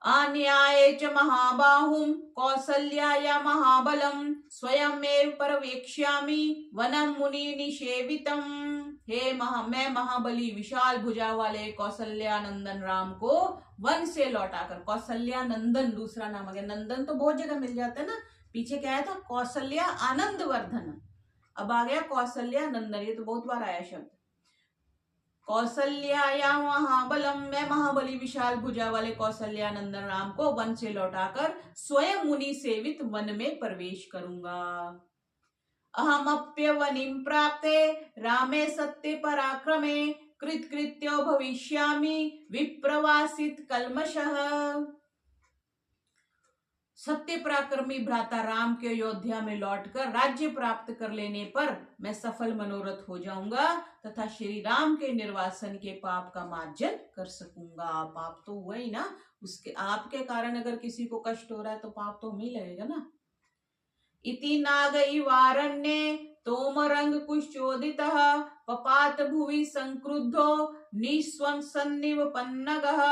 [SPEAKER 1] आन्याय च महाबाहुम कौसल्याया महाबलम स्वयमेव परवेक्ष्यामि वनम मुनि निषेवितम। मैं महाबली विशाल भुजा वाले कौशल्या नंदन राम को वन से लौटाकर, कौशल्या नंदन दूसरा नाम आ गया, नंदन तो बहुत जगह मिल जाता है ना, पीछे क्या आया था कौशल्या आनंद वर्धन, अब आ गया कौशल्या नंदन, ये तो बहुत बार आया शब्द। कौशल्याया महाबलम, मैं महाबली विशाल भुजा वाले कौशल्या नंदन राम को वन से लौटाकर स्वयं मुनि सेवित वन में प्रवेश करूंगा। अहमप्य वनिम प्राप्ते रामे सत्य पराक्रमे कृतकृत्यो भविष्यामि विप्रवासित कल्मषः। सत्य पराक्रमी भ्राता राम के अयोध्या में लौटकर राज्य प्राप्त कर लेने पर मैं सफल मनोरथ हो जाऊंगा तथा श्री राम के निर्वासन के पाप का मार्जन कर सकूंगा। पाप तो हुआ ही ना, उसके आपके कारण अगर किसी को कष्ट हो रहा है तो पाप तो हमें लगेगा ना। इति नागई वारण्ये तोमरंग कुशोदितः पपात भुवि संक्रुद्धो निस्वंसन्निव पन्नगः।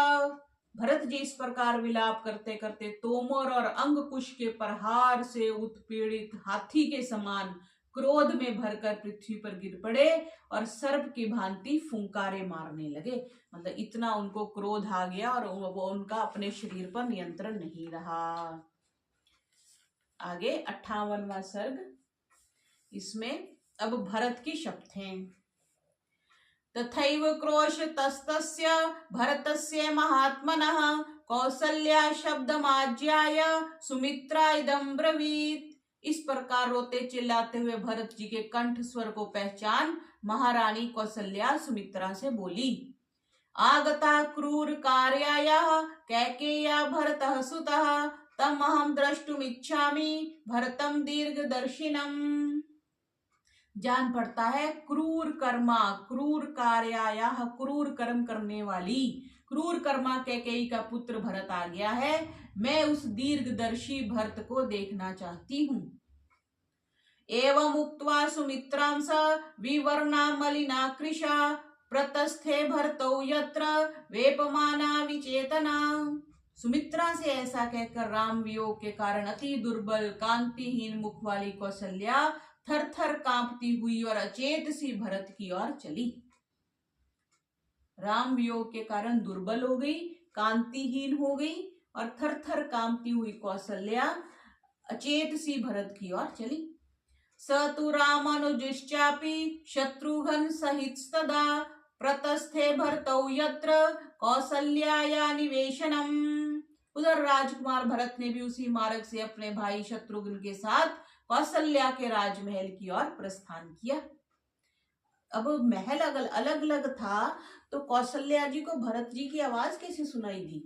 [SPEAKER 1] भरत जी इस प्रकार विलाप करते करते तोमर और अंगकुश के प्रहार से उत्पीड़ित हाथी के समान क्रोध में भरकर पृथ्वी पर गिर पड़े और सर्प की भांति फुंकारे मारने लगे। मतलब इतना उनको क्रोध आ गया और वो उनका अपने शरीर पर नियंत्रण नहीं रहा। आगे 58वां सर्ग, इसमें अब भरत की शब्द हैं। तथैव क्रोशतस्तस्य भरतस्य महात्मनः कौसल्या शब्दमाज्याय सुमित्रा इदं ब्रवीत। इस प्रकार रोते चिल्लाते हुए भरत जी के कंठ स्वर को पहचान महारानी कौसल्या सुमित्रा से बोली, आगता क्रूर कार्यायाः कैकेय्या भरतः सुतः तम अहम द्रष्टुमिच्छामि भरतम दीर्घदर्शिनम। जान पड़ता है क्रूर कर्मा, क्रूर कार्याया, क्रूर कर्म करने वाली, क्रूर कर्मा कैकेयी का पुत्र भरत आ गया है, मैं उस दीर्घदर्शी भरत को देखना चाहती हूँ। एवं उक्त्वा सुमित्रां स विवर्णा मलिना कृशा प्रतस्थे भरतौ यत्र वेपमाना विचेतना। सुमित्रा से ऐसा कहकर राम वियोग के कारण अति दुर्बल कांतिहीन मुख वाली कौशल्या थर थर कांपती हुई और अचेत सी भरत की ओर चली। राम वियोग के कारण दुर्बल हो गई, कांतिहीन हो गई और थर थर कांपती हुई कौशल्या अचेत सी भरत की ओर चली। स तु रामानुजश्चापि शत्रुघ्न सहित सदा प्रतस्थे भरतौ यत्र कौसल्याया निवेशनम। उधर राजकुमार भरत ने भी उसी मार्ग से अपने भाई शत्रुघ्न के साथ कौशल्या के राजमहल की ओर प्रस्थान किया। अब महल अलग अलग था तो कौशल्या जी को भरत जी की आवाज कैसे सुनाई दी?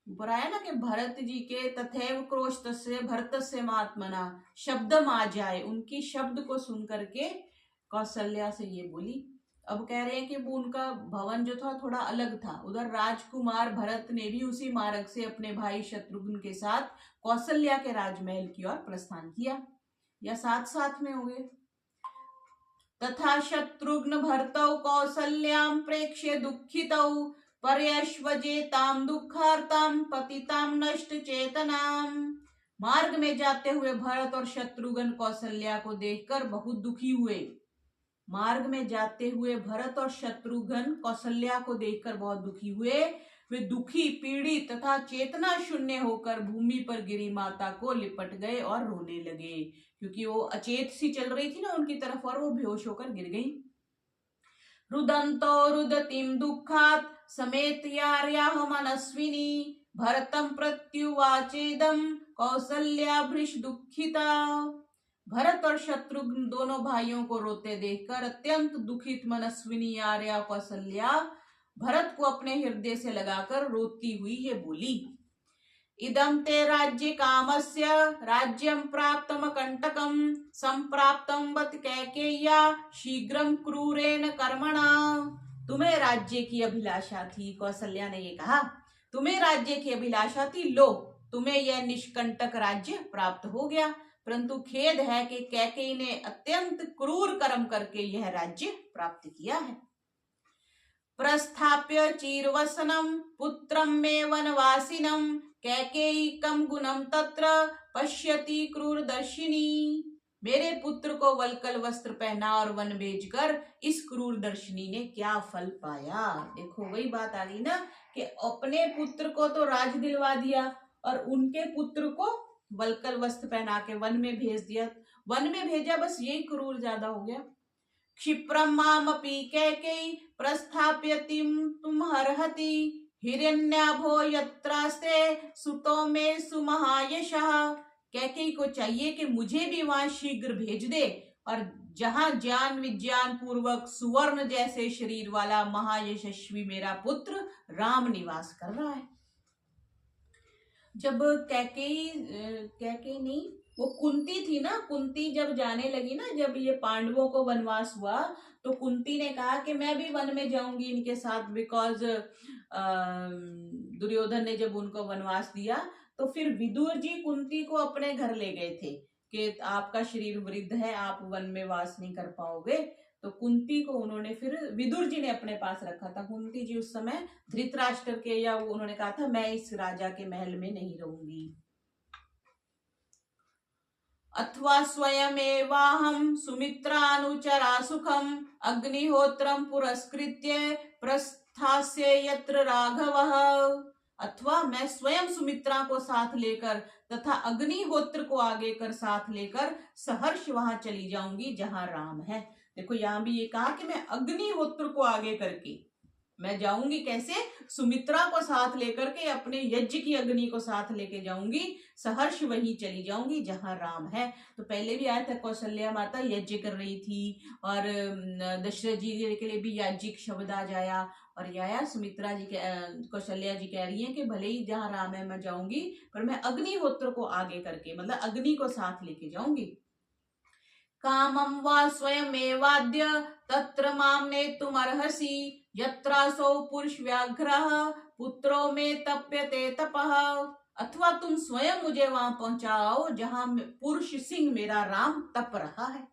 [SPEAKER 1] ऊपर आया ना कि भरत जी के तथैव क्रोशतस्य भरतस्य महात्मना शब्दम आ जाए, उनकी शब्द को सुन करके कौशल्या से ये बोली। अब कह रहे हैं कि वो उनका भवन जो था थोड़ा अलग था। उधर राजकुमार भरत ने भी उसी मार्ग से अपने भाई शत्रुघ्न के साथ कौशल्या के राजमहल की ओर प्रस्थान किया, या साथ साथ में हो गए। तथा शत्रुघ्न भरतौ कौसल्यां प्रेक्ष्य दुःखितौ पर्यश्वजेतां दुःखार्तां पतितां नष्ट चेतनाम। मार्ग में जाते हुए भरत और शत्रुघ्न कौशल्या को देखकर बहुत दुखी हुए। मार्ग में जाते हुए भरत और शत्रुघ्न कौशल्या को देखकर बहुत दुखी हुए। वे दुखी, पीड़ित तथा चेतना शून्य होकर भूमि पर गिरी माता को लिपट गए और रोने लगे, क्योंकि वो अचेत सी चल रही थी ना उनकी तरफ और वो बेहोश होकर गिर गई। रुदंतो रुदतिम दुःखात् समेत्यार्याह मनस्विनी भरतम प्रत्युवाचेदम कौसल्या भृश दुःखिता। भरत और शत्रुघ्न दोनों भाइयों को रोते देखकर अत्यंत दुखित मनस्विनी आर्या कौशल्या भरत को अपने हृदय से लगाकर रोती हुई ये बोली, इदं ते राज्य कामस्य राज्यं प्राप्तम कंटकम संप्राप्तम बत कैकेय्या शीघ्रम क्रूरेण कर्मणा। तुम्हें राज्य की अभिलाषा थी, कौशल्या ने ये कहा, तुम्हें राज्य की अभिलाषा थी, लो तुम्हें यह निष्कंटक राज्य प्राप्त हो गया। परंतु खेद है कि कैकेयी ने अत्यंत क्रूर कर्म करके यह राज्य प्राप्त किया है। प्रस्थाप्य चीरवसनम पुत्रम मे वनवासिनम कैकेयी कम गुणम तत्र पश्यति क्रूरदर्शिनी। मेरे पुत्र को वल्कल वस्त्र पहना और वन भेजकर इस क्रूरदर्शिनी ने क्या फल पाया। देखो वही बात आ गई ना कि अपने पुत्र को तो राज दिलवा दिया और उनके पुत्र को वल्कल वस्त्र पहना के वन में भेज दिया। वन में भेजा, बस यही क्रूर ज्यादा हो गया। क्षिप्रम मामपि कैकेयी प्रस्थाप्यतिम तुम हरहति हिरण्याभो यत्रास्ते सुतो में सुमहायशः। कैकेयी को चाहिए कि मुझे भी वहां शीघ्र भेज दे और जहां ज्ञान विज्ञान पूर्वक सुवर्ण जैसे शरीर वाला महायशस्वी मेरा पुत्र राम निवास कर रहा है। जब कैकेयी नहीं, वो कुंती थी ना, कुंती जब जाने लगी ना, जब ये पांडवों को वनवास हुआ तो कुंती ने कहा कि मैं भी वन में जाऊंगी इनके साथ, बिकॉज दुर्योधन ने जब उनको वनवास दिया तो फिर विदुर जी कुंती को अपने घर ले गए थे कि आपका शरीर वृद्ध है, आप वन में वास नहीं कर पाओगे। तो कुंती को उन्होंने फिर विदुर जी ने अपने पास रखा था। कुंती जी उस समय धृतराष्ट्र के, या उन्होंने कहा था मैं इस राजा के महल में नहीं रहूंगी। अथवा स्वयमेवाहं सुमित्रानुचरा सुखम अग्निहोत्रम पुरस्कृत्य प्रस्थास्ये यत्र राघवः। अथवा मैं स्वयं सुमित्रा को साथ लेकर तथा अग्निहोत्र को आगे कर साथ लेकर सहर्ष वहां चली जाऊंगी जहां राम है। देखो यहां भी ये कहा कि मैं अग्निहोत्र को आगे करके मैं जाऊंगी। कैसे? सुमित्रा को साथ लेकर के अपने यज्ञ की अग्नि को साथ लेके जाऊंगी, सहर्ष वहीं चली जाऊंगी जहां राम है। तो पहले भी आया था कौशल्या माता यज्ञ कर रही थी और दशरथ जी के लिए भी याज्ञिक शब्द आ जाया और आया सुमित्रा जी के, कौशल्या जी कह रही है कि भले ही जहां राम है मैं जाऊंगी पर मैं अग्निहोत्र को आगे करके, मतलब अग्नि को साथ लेके जाऊंगी। कामं वा स्वयमेवाद्य तत्र मां नेतुमर्हसि यत्रासौ पुरुष व्याघ्रः पुत्रो में तप्यते तपः। अथवा तुम स्वयं मुझे वहां पहुंचाओ जहां पुरुष सिंह मेरा राम तप रहा है।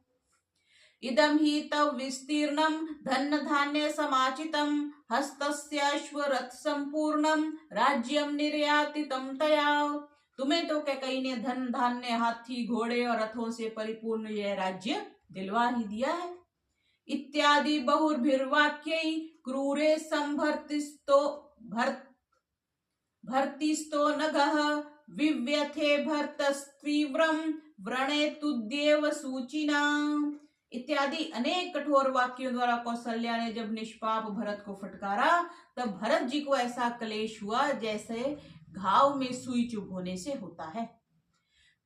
[SPEAKER 1] इदं हि तव विस्तीर्णं धन धान्य समाचितं हस्तस्य अश्वरथ संपूर्णं राज्यं निर्यातितं तया। तुम्हें तो कैकेयी ने धन धान्य हाथी घोड़े और रथों से परिपूर्ण यह राज्य दिलवा ही दिया है। इत्यादि बहुर्भिर्वाक्यै क्रूरे संभर्तिस्तो भर्तिस्तो नगः विव्यथे भर्तस्तीव्रं व्रणे तुद्येव सूचिना। इत्यादि अनेक कठोर वाक्यों द्वारा कौशल्या ने जब निष्पाप भरत को फटकारा तब भरत जी को ऐसा क्लेश हुआ जैसे घाव में सुई चुभ होने से होता है।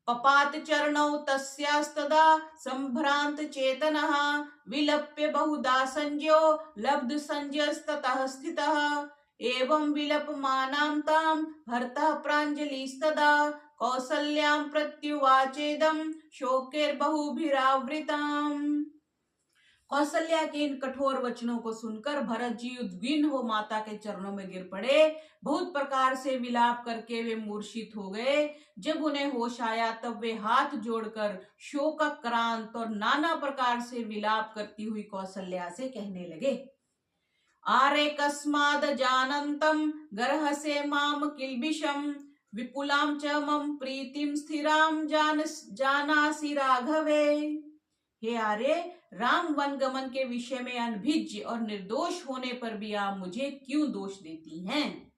[SPEAKER 1] पपात चरणौ तस्यास्तदा संभ्रांत चेतनः विलप्य बहुधा संज्ञो लब्ध संज्ञस्ततः स्थितः एवं विलपमानां तां भर्तः प्राञ्जलिस्तदा कौसल्यां प्रत्युवाचेदं शोकैर्बहुभिरावृताम्। कौशल्या के इन कठोर वचनों को सुनकर भरत जी उद्विग्न हो माता के चरणों में गिर पड़े। बहुत प्रकार से विलाप करके वे मूर्छित हो गए। जब उन्हें होश आया तब वे हाथ जोड़कर शोकाक्रांत और नाना प्रकार से विलाप करती हुई कौशल्या से कहने लगे, आरे कस्माद जानन्तं गर्हसे माम किल्बिषं विपुलां च मम प्रीतिं स्थिरां जानासि राघवे। हे आर्य, राम वन गमन के विषय में अनभिज्ञ और निर्दोष होने पर भी आप मुझे क्यों दोष देती हैं?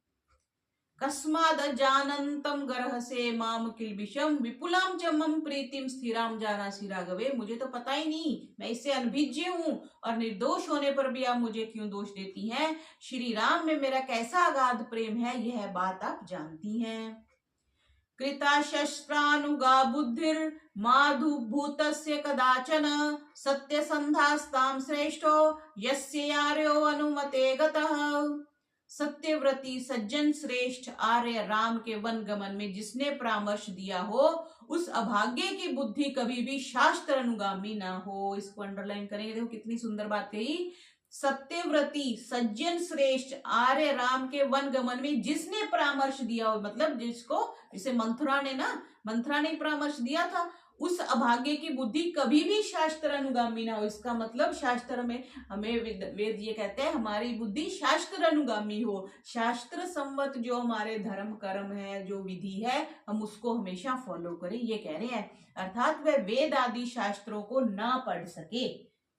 [SPEAKER 1] कस्माद जानन्तं गर्हसे माम किल्बिषं विपुलां च मम प्रीतिं स्थिरां जानासि राघवे। मुझे तो पता ही नहीं, मैं इससे अनभिज्ञ हूँ और निर्दोष होने पर भी आप मुझे क्यों दोष देती हैं? श्री राम में मेरा कैसा अगाध प्रेम है यह बात आप जानती हैं। कृता शस्त्रानुगा बुद्धिर माधुभूतस्य कदाचन सत्यसंधास्तां श्रेष्ठो यस्य आर्यो अनुमते गतः। सत्यव्रती सज्जन श्रेष्ठ आर्य राम के वन गमन में जिसने परामर्श दिया हो उस अभाग्य की बुद्धि कभी भी शास्त्र अनुगामी ना हो। इसको अंडरलाइन करेंगे, देखो कितनी सुंदर बात कही। सत्यव्रती सज्जन श्रेष्ठ आर्य राम के वन गमन में जिसने परामर्श दिया हो, मतलब जिसको, जैसे मंथरा ने परामर्श दिया था, उस अभागे की बुद्धि कभी भी शास्त्र अनुगामी ना हो। इसका मतलब शास्त्र में हमें वेद ये कहते हैं हमारी बुद्धि शास्त्र अनुगामी हो, शास्त्र सम्मत जो हमारे धर्म कर्म है, जो विधि है, हम उसको हमेशा फॉलो करें, ये कह रहे हैं। अर्थात वह वेद आदि शास्त्रों को ना पढ़ सके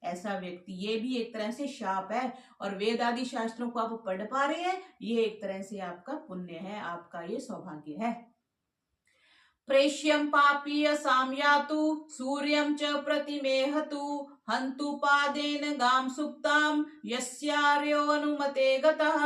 [SPEAKER 1] ऐसा व्यक्ति, ये भी एक तरह से शाप है। और वेद आदि शास्त्रों को आप पढ़ पा रहे हैं, ये एक तरह से आपका पुण्य है, आपका ये सौभाग्य है। प्रेष्यं पापीय साम्यातु सूर्यं च प्रतिमेहतु हन्तु पादेन गाम सुप्ताम यस्यार्यो अनुमते गतः।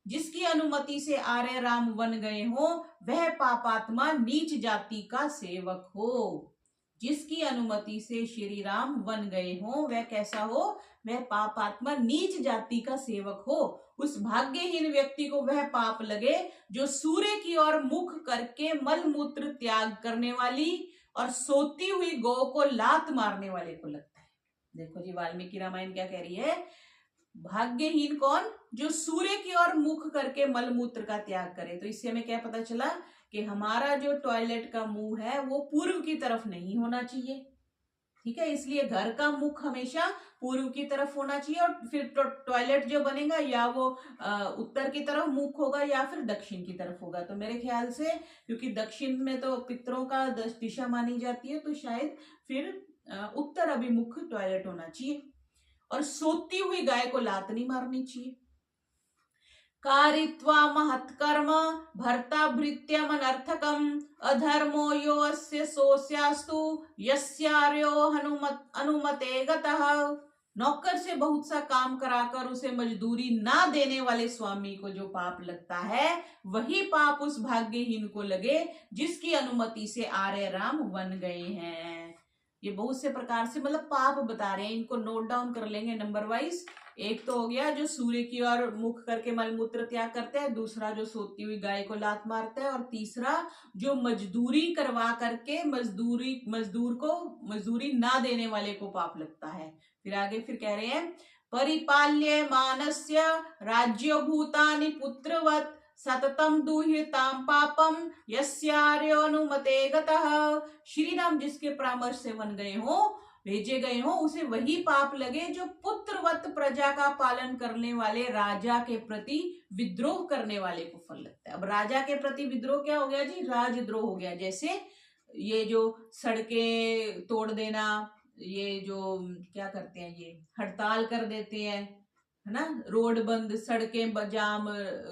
[SPEAKER 1] जिसकी अनुमति से आर्य राम वन गए हो वह पापात्मा नीच जाति का सेवक हो। जिसकी अनुमति से श्री राम वन गए हो वह कैसा हो, वह पापात्मा नीच जाति का सेवक हो। उस भाग्यहीन व्यक्ति को वह पाप लगे जो सूर्य की ओर मुख करके मल मूत्र त्याग करने वाली और सोती हुई गौ को लात मारने वाले को लगता है। देखो जी वाल्मीकि रामायण क्या कह रही है, भाग्यहीन कौन, जो सूर्य की ओर मुख करके मल मूत्र का त्याग करे। तो इससे हमें क्या पता चला कि हमारा जो टॉयलेट का मुंह है वो पूर्व की तरफ नहीं होना चाहिए, ठीक है। इसलिए घर का मुख हमेशा पूर्व की तरफ होना चाहिए, और फिर टॉयलेट जो बनेगा या वो उत्तर की तरफ मुख होगा या फिर दक्षिण की तरफ होगा। तो मेरे ख्याल से क्योंकि दक्षिण में तो पितरों का दिशा मानी जाती है, तो शायद फिर उत्तर अभिमुख टॉयलेट होना चाहिए। और सोती हुई गाय को लात नहीं मारनी चाहिए। कारित्वा महत्कर्म भर्ता भृत्यम अनर्थकम अधर्मो यो अस्य सोस्यास्तु यस्यार्यो अनुमते गतः। नौकर से बहुत सा काम कराकर उसे मजदूरी ना देने वाले स्वामी को जो पाप लगता है वही पाप उस भाग्यहीन को लगे जिसकी अनुमति से आर्य राम वन गए हैं। ये बहुत से प्रकार से मतलब पाप बता रहे हैं, इनको नोट डाउन कर लेंगे नंबर वाइज। एक तो हो गया जो सूर्य की ओर मुख करके मलमूत्र त्याग करते हैं, दूसरा जो सोती हुई गाय को लात मारता है, और तीसरा जो मजदूरी करवा करके मजदूर को मजदूरी ना देने वाले को पाप लगता है। फिर आगे फिर कह रहे हैं परिपाल्य मानस्य राज्यो भूतानि पुत्रवत सततम दुह्यताम पापम यस्यार्यो अनुमते गतः। श्री राम जिसके परामर्श से वन गए हो, भेजे गए हो, उसे वही पाप लगे जो पुत्रवत प्रजा का पालन करने वाले राजा के प्रति विद्रोह करने वाले को फल लगता है। अब राजा के प्रति विद्रोह क्या हो गया जी, राजद्रोह हो गया। जैसे ये जो सड़कें तोड़ देना, ये जो क्या करते हैं, ये हड़ताल कर देते हैं, है ना, रोड बंद, सड़कें जाम,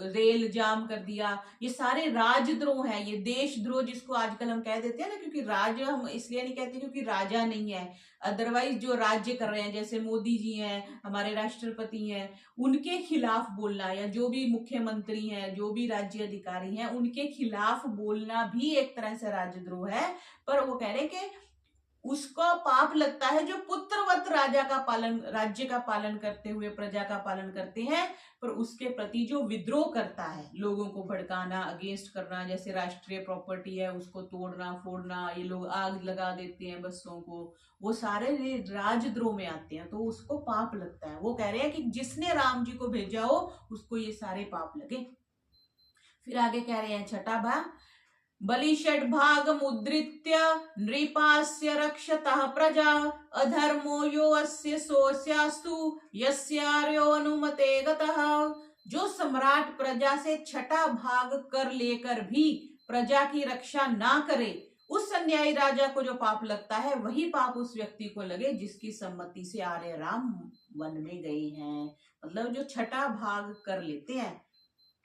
[SPEAKER 1] रेल जाम कर दिया, ये सारे राजद्रोह है, ये देशद्रोह जिसको आजकल हम कह देते हैं ना, क्योंकि राज हम इसलिए नहीं कहते क्योंकि राजा नहीं है। अदरवाइज जो राज्य कर रहे हैं जैसे मोदी जी हैं, हमारे राष्ट्रपति हैं, उनके खिलाफ बोलना, या जो भी मुख्यमंत्री हैं, जो भी राज्य अधिकारी हैं, उनके खिलाफ बोलना भी एक तरह से राजद्रोह है। पर वो कह रहे हैं कि उसको पाप लगता है जो पुत्रवत राज्य का पालन करते हुए प्रजा का पालन करते हैं, पर उसके प्रति जो विद्रोह करता है, लोगों को भड़काना, अगेंस्ट करना, जैसे राष्ट्रीय प्रॉपर्टी है उसको तोड़ना फोड़ना, ये लोग आग लगा देते हैं बसों को, वो सारे राजद्रोह में आते हैं, तो उसको पाप लगता है। वो कह रहे हैं कि जिसने राम जी को भेजा हो उसको ये सारे पाप लगे। फिर आगे कह रहे हैं छठा भाग, बलिषड्भाग मुद्रित्य नृपास्य रक्षतः प्रजा अधर्मो यो अस्य सोस्यास्तु यस्यार्यो अनुमते गतः। जो सम्राट प्रजा से छठा भाग कर लेकर भी प्रजा की रक्षा ना करे, उस अन्यायी राजा को जो पाप लगता है वही पाप उस व्यक्ति को लगे जिसकी सम्मति से आर्य राम वन में गए हैं। मतलब जो छठा भाग कर लेते हैं।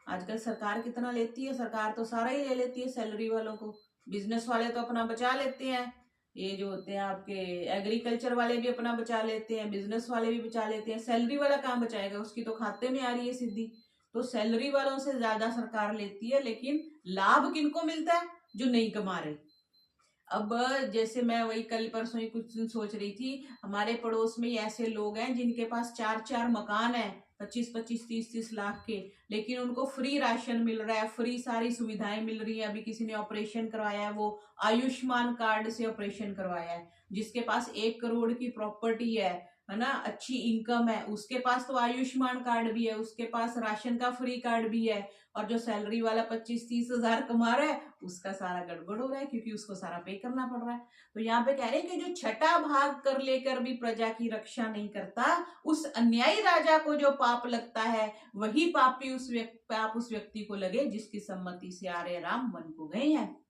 [SPEAKER 1] आजकल सरकार कितना लेती है, सरकार तो सारा ही ले लेती है सैलरी वालों को, बिजनेस वाले तो अपना बचा लेते हैं, ये जो होते हैं आपके एग्रीकल्चर वाले भी अपना बचा लेते हैं, बिजनेस वाले भी बचा लेते हैं, सैलरी वाला कहाँ बचाएगा, उसकी तो खाते में आ रही है सीधी। तो सैलरी वालों से ज्यादा सरकार लेती है, लेकिन लाभ किनको मिलता है, जो नहीं कमा रहे। अब जैसे मैं वही कल परसों ही कुछ दिन सोच रही थी, हमारे पड़ोस में ऐसे लोग हैं जिनके पास 4-4 मकान है, 25-25, 30-30 लाख के, लेकिन उनको फ्री राशन मिल रहा है, फ्री सारी सुविधाएं मिल रही है। अभी किसी ने ऑपरेशन करवाया है, वो आयुष्मान कार्ड से ऑपरेशन करवाया है। जिसके पास 1 करोड़ की प्रॉपर्टी है ना, अच्छी इनकम है, उसके पास तो आयुष्मान कार्ड भी है, उसके पास राशन का फ्री कार्ड भी है। और जो सैलरी वाला 25-30 हजार कमा रहा है उसका सारा गड़बड़ हो रहा है, क्योंकि उसको सारा पे करना पड़ रहा है। तो यहाँ पे कह रहे हैं कि जो छठा भाग कर लेकर भी प्रजा की रक्षा नहीं करता, उस अन्यायी राजा को जो पाप लगता है, वही पापी पाप उस व्यक्ति को लगे जिसकी सम्मति से आर्य राम वन को गए हैं।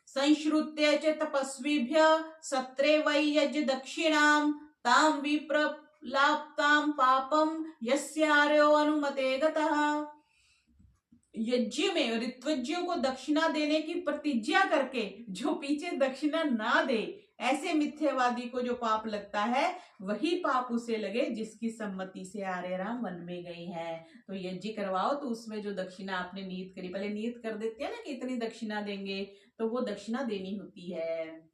[SPEAKER 1] संश्रुत्य च तपस्वीभ्य सत्रे वै यज दक्षिणाम ताम विप्रलाप्ताम पापम यस्यार्यो अनुमते गतः। यज्ञ में ऋत्विज्यों को दक्षिणा देने की प्रतिज्ञा करके जो पीछे दक्षिणा ना दे, ऐसे मिथ्यावादी को जो पाप लगता है, वही पाप उसे लगे जिसकी सम्मति से आर्य राम वन में गए हैं। तो यज्ञ करवाओ तो उसमें जो दक्षिणा आपने नियत करी, पहले नियत कर देते हैं ना कि इतनी दक्षिणा देंगे, तो वो दक्षिणा देनी होती है।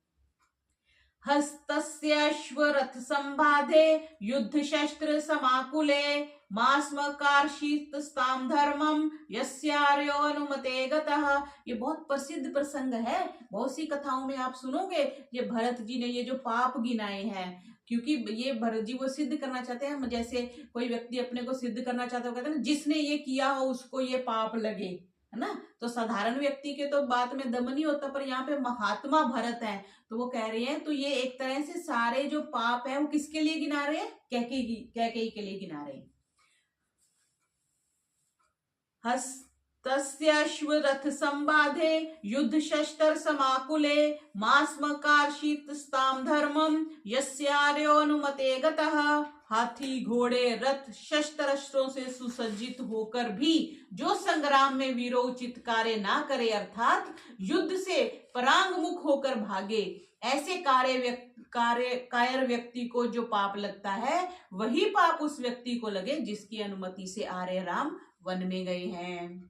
[SPEAKER 1] हस्तस्याश्वरथ संबाधे युद्ध शस्त्र समाकुले मास्मकार्षितस्ताम धर्मम यस्यार्यो अनुमते गतः। ये बहुत प्रसिद्ध प्रसंग है, बहुत सी कथाओं में आप सुनोगे ये भरत जी ने ये जो पाप गिनाए हैं, क्योंकि ये भरत जी वो सिद्ध करना चाहते हैं, जैसे कोई व्यक्ति अपने को सिद्ध करना चाहता है, कहते हैं ना जिसने ये किया हो उसको ये पाप लगे, है ना। तो साधारण व्यक्ति के तो बात में दम नहीं होता, पर यहाँ पे महात्मा भरत हैं, तो वो कह रहे हैं तो ये एक तरह से सारे जो पाप है वो किसके लिए गिना रहे हैं, कैकेयी के लिए गिना रहे हैं। हस्तस्याश्वरथ संबाधे युद्ध शस्त्र समाकुले मास्मकार्षितस्ताम धर्मम यस्यार्यो अनुमते गतः। हाथी घोड़े रथ शस्त्र से सुसज्जित होकर भी जो संग्राम में वीरोचित कार्य ना करे, अर्थात युद्ध से परांगमुख होकर भागे, ऐसे कायर व्यक्ति को जो पाप लगता है, वही पाप उस व्यक्ति को लगे जिसकी अनुमति से आर्य राम वन में गए हैं।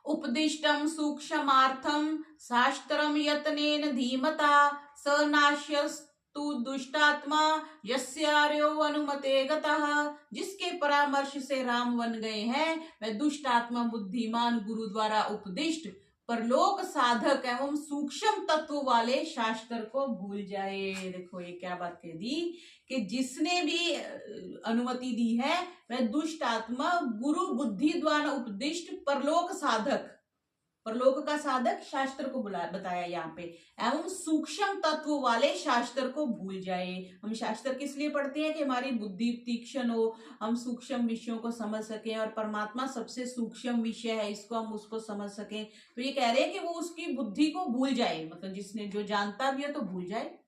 [SPEAKER 1] उपदिष्टम सूक्ष्मार्थम शास्त्रम यत्नेन धीमता स नाश्यस्तु दुष्टात्मा यस्यार्यो अनुमते गतः। जिसके परामर्श से राम वन गए हैं, वह दुष्टात्मा बुद्धिमान गुरु द्वारा उपदिष्ट परलोक साधक एवं सूक्ष्म तत्व वाले शास्त्र को भूल जाए। देखो ये क्या बात कह दी कि जिसने भी अनुमति दी है वह दुष्ट आत्मा गुरु बुद्धि द्वारा उपदिष्ट परलोक साधक, परलोक का साधक शास्त्र को बताया यहाँ पे, एवं सूक्ष्म तत्व वाले शास्त्र को भूल जाए। हम शास्त्र किस लिए पढ़ते हैं कि हमारी बुद्धि तीक्ष्ण हो, हम सूक्ष्म विषयों को समझ सकें, और परमात्मा सबसे सूक्ष्म विषय है, इसको हम उसको समझ सकें। तो ये कह रहे हैं कि वो उसकी बुद्धि को भूल जाए, मतलब जिसने जो जानता भी है तो भूल जाए।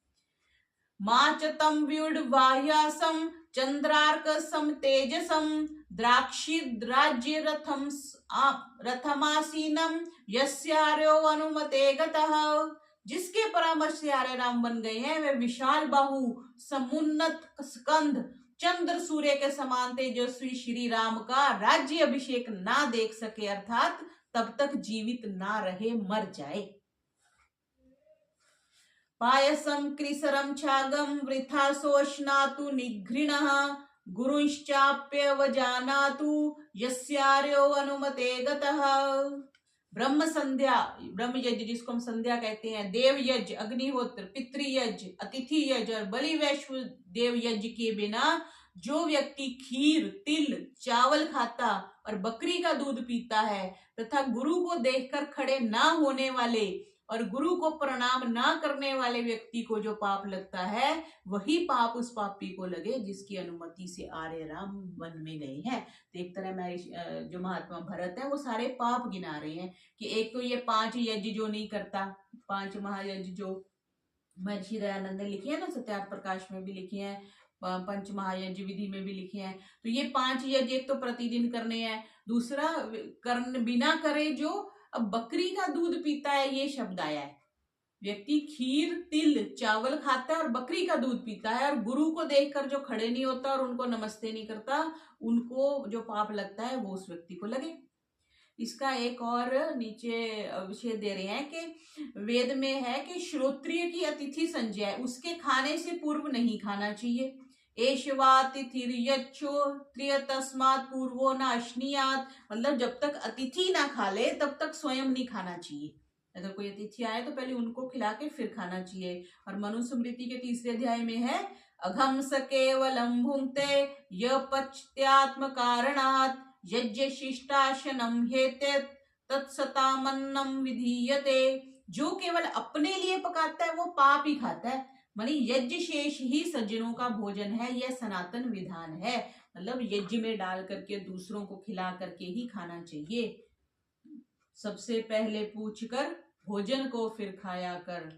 [SPEAKER 1] माचतम व्युड्वाह्यासम चंद्रार्क सम तेजसम द्राक्षिद्राज्य रथमासीनम यस्यार्यो अनुमते गतः। जिसके परामर्श से आर्य राम बन गए हैं, वे विशाल बाहु समुन्नत स्कंध चंद्र सूर्य के समान तेजस्वी श्री राम का राज्य अभिषेक ना देख सके, अर्थात तब तक जीवित ना रहे, मर जाए। पायसम कृसरम छागम वृथा सोष्णातु निघृणः गुरुश्चाप्यवजानातु यस्यार्यो अनुमते गतः। ब्रह्म संध्या, ब्रह्म यज्ञ जिसको हम संध्या कहते हैं, देव यज्ञ, अग्निहोत्र, पितृयज्ञ, अतिथि यज्ञ और बलि वैश्व देव यज्ञ के बिना जो व्यक्ति खीर, तिल, चावल खाता और बकरी का दूध पीता है, तथा गुरु को देखकर खड़े ना होने वाले और गुरु को प्रणाम ना करने वाले व्यक्ति को जो पाप लगता है, वही पाप उस पापी को लगे जिसकी अनुमति से आर्य राम वन में गए हैं। तो एक तरह मैं जो महात्मा भरत है वो सारे पाप गिना रहे हैं कि एक तो ये 5 यज्ञ जो नहीं करता, 5 महायज्ञ जो महर्षि दयानंद ने लिखे हैं ना, सत्यार्थ प्रकाश में भी लिखे हैं, पंच महायज्ञ विधि में भी लिखे हैं। तो ये 5 यज्ञ एक तो प्रतिदिन करने हैं, दूसरा बिना करे जो अब बकरी का दूध पीता है, ये शब्द आया है। व्यक्ति खीर, तिल, चावल खाता है और बकरी का दूध पीता है, और गुरु को देखकर जो खड़े नहीं होता और उनको नमस्ते नहीं करता, उनको जो पाप लगता है वो उस व्यक्ति को लगे। इसका एक और नीचे विषय दे रहे हैं कि वेद में है कि श्रोत्रिय की अतिथि संज्ञा है, उसके खाने से पूर्व नहीं खाना चाहिए। एशवातिथिर्यच्छो तस्मात् पूर्वो न अश्नीयात्, मतलब जब तक अतिथि ना खा ले तब तक स्वयं नहीं खाना चाहिए। अगर कोई अतिथि आए तो पहले उनको खिला के फिर खाना चाहिए। और मनुस्मृति के 3 अध्याय में है अघम स केवलम भुंक्ते य पच्त्यात्म कारणात् यज्ञ शिष्टाशनम हेते तत्सतामन्नम विधीयते। जो केवल अपने लिए पकाता है वो पाप ही खाता है। मानी यज्ञ शेष ही सज्जनों का भोजन है, यह सनातन विधान है। मतलब यज्ञ में डाल करके दूसरों को खिला करके ही खाना चाहिए। सबसे पहले पूछ कर भोजन को फिर खाया कर।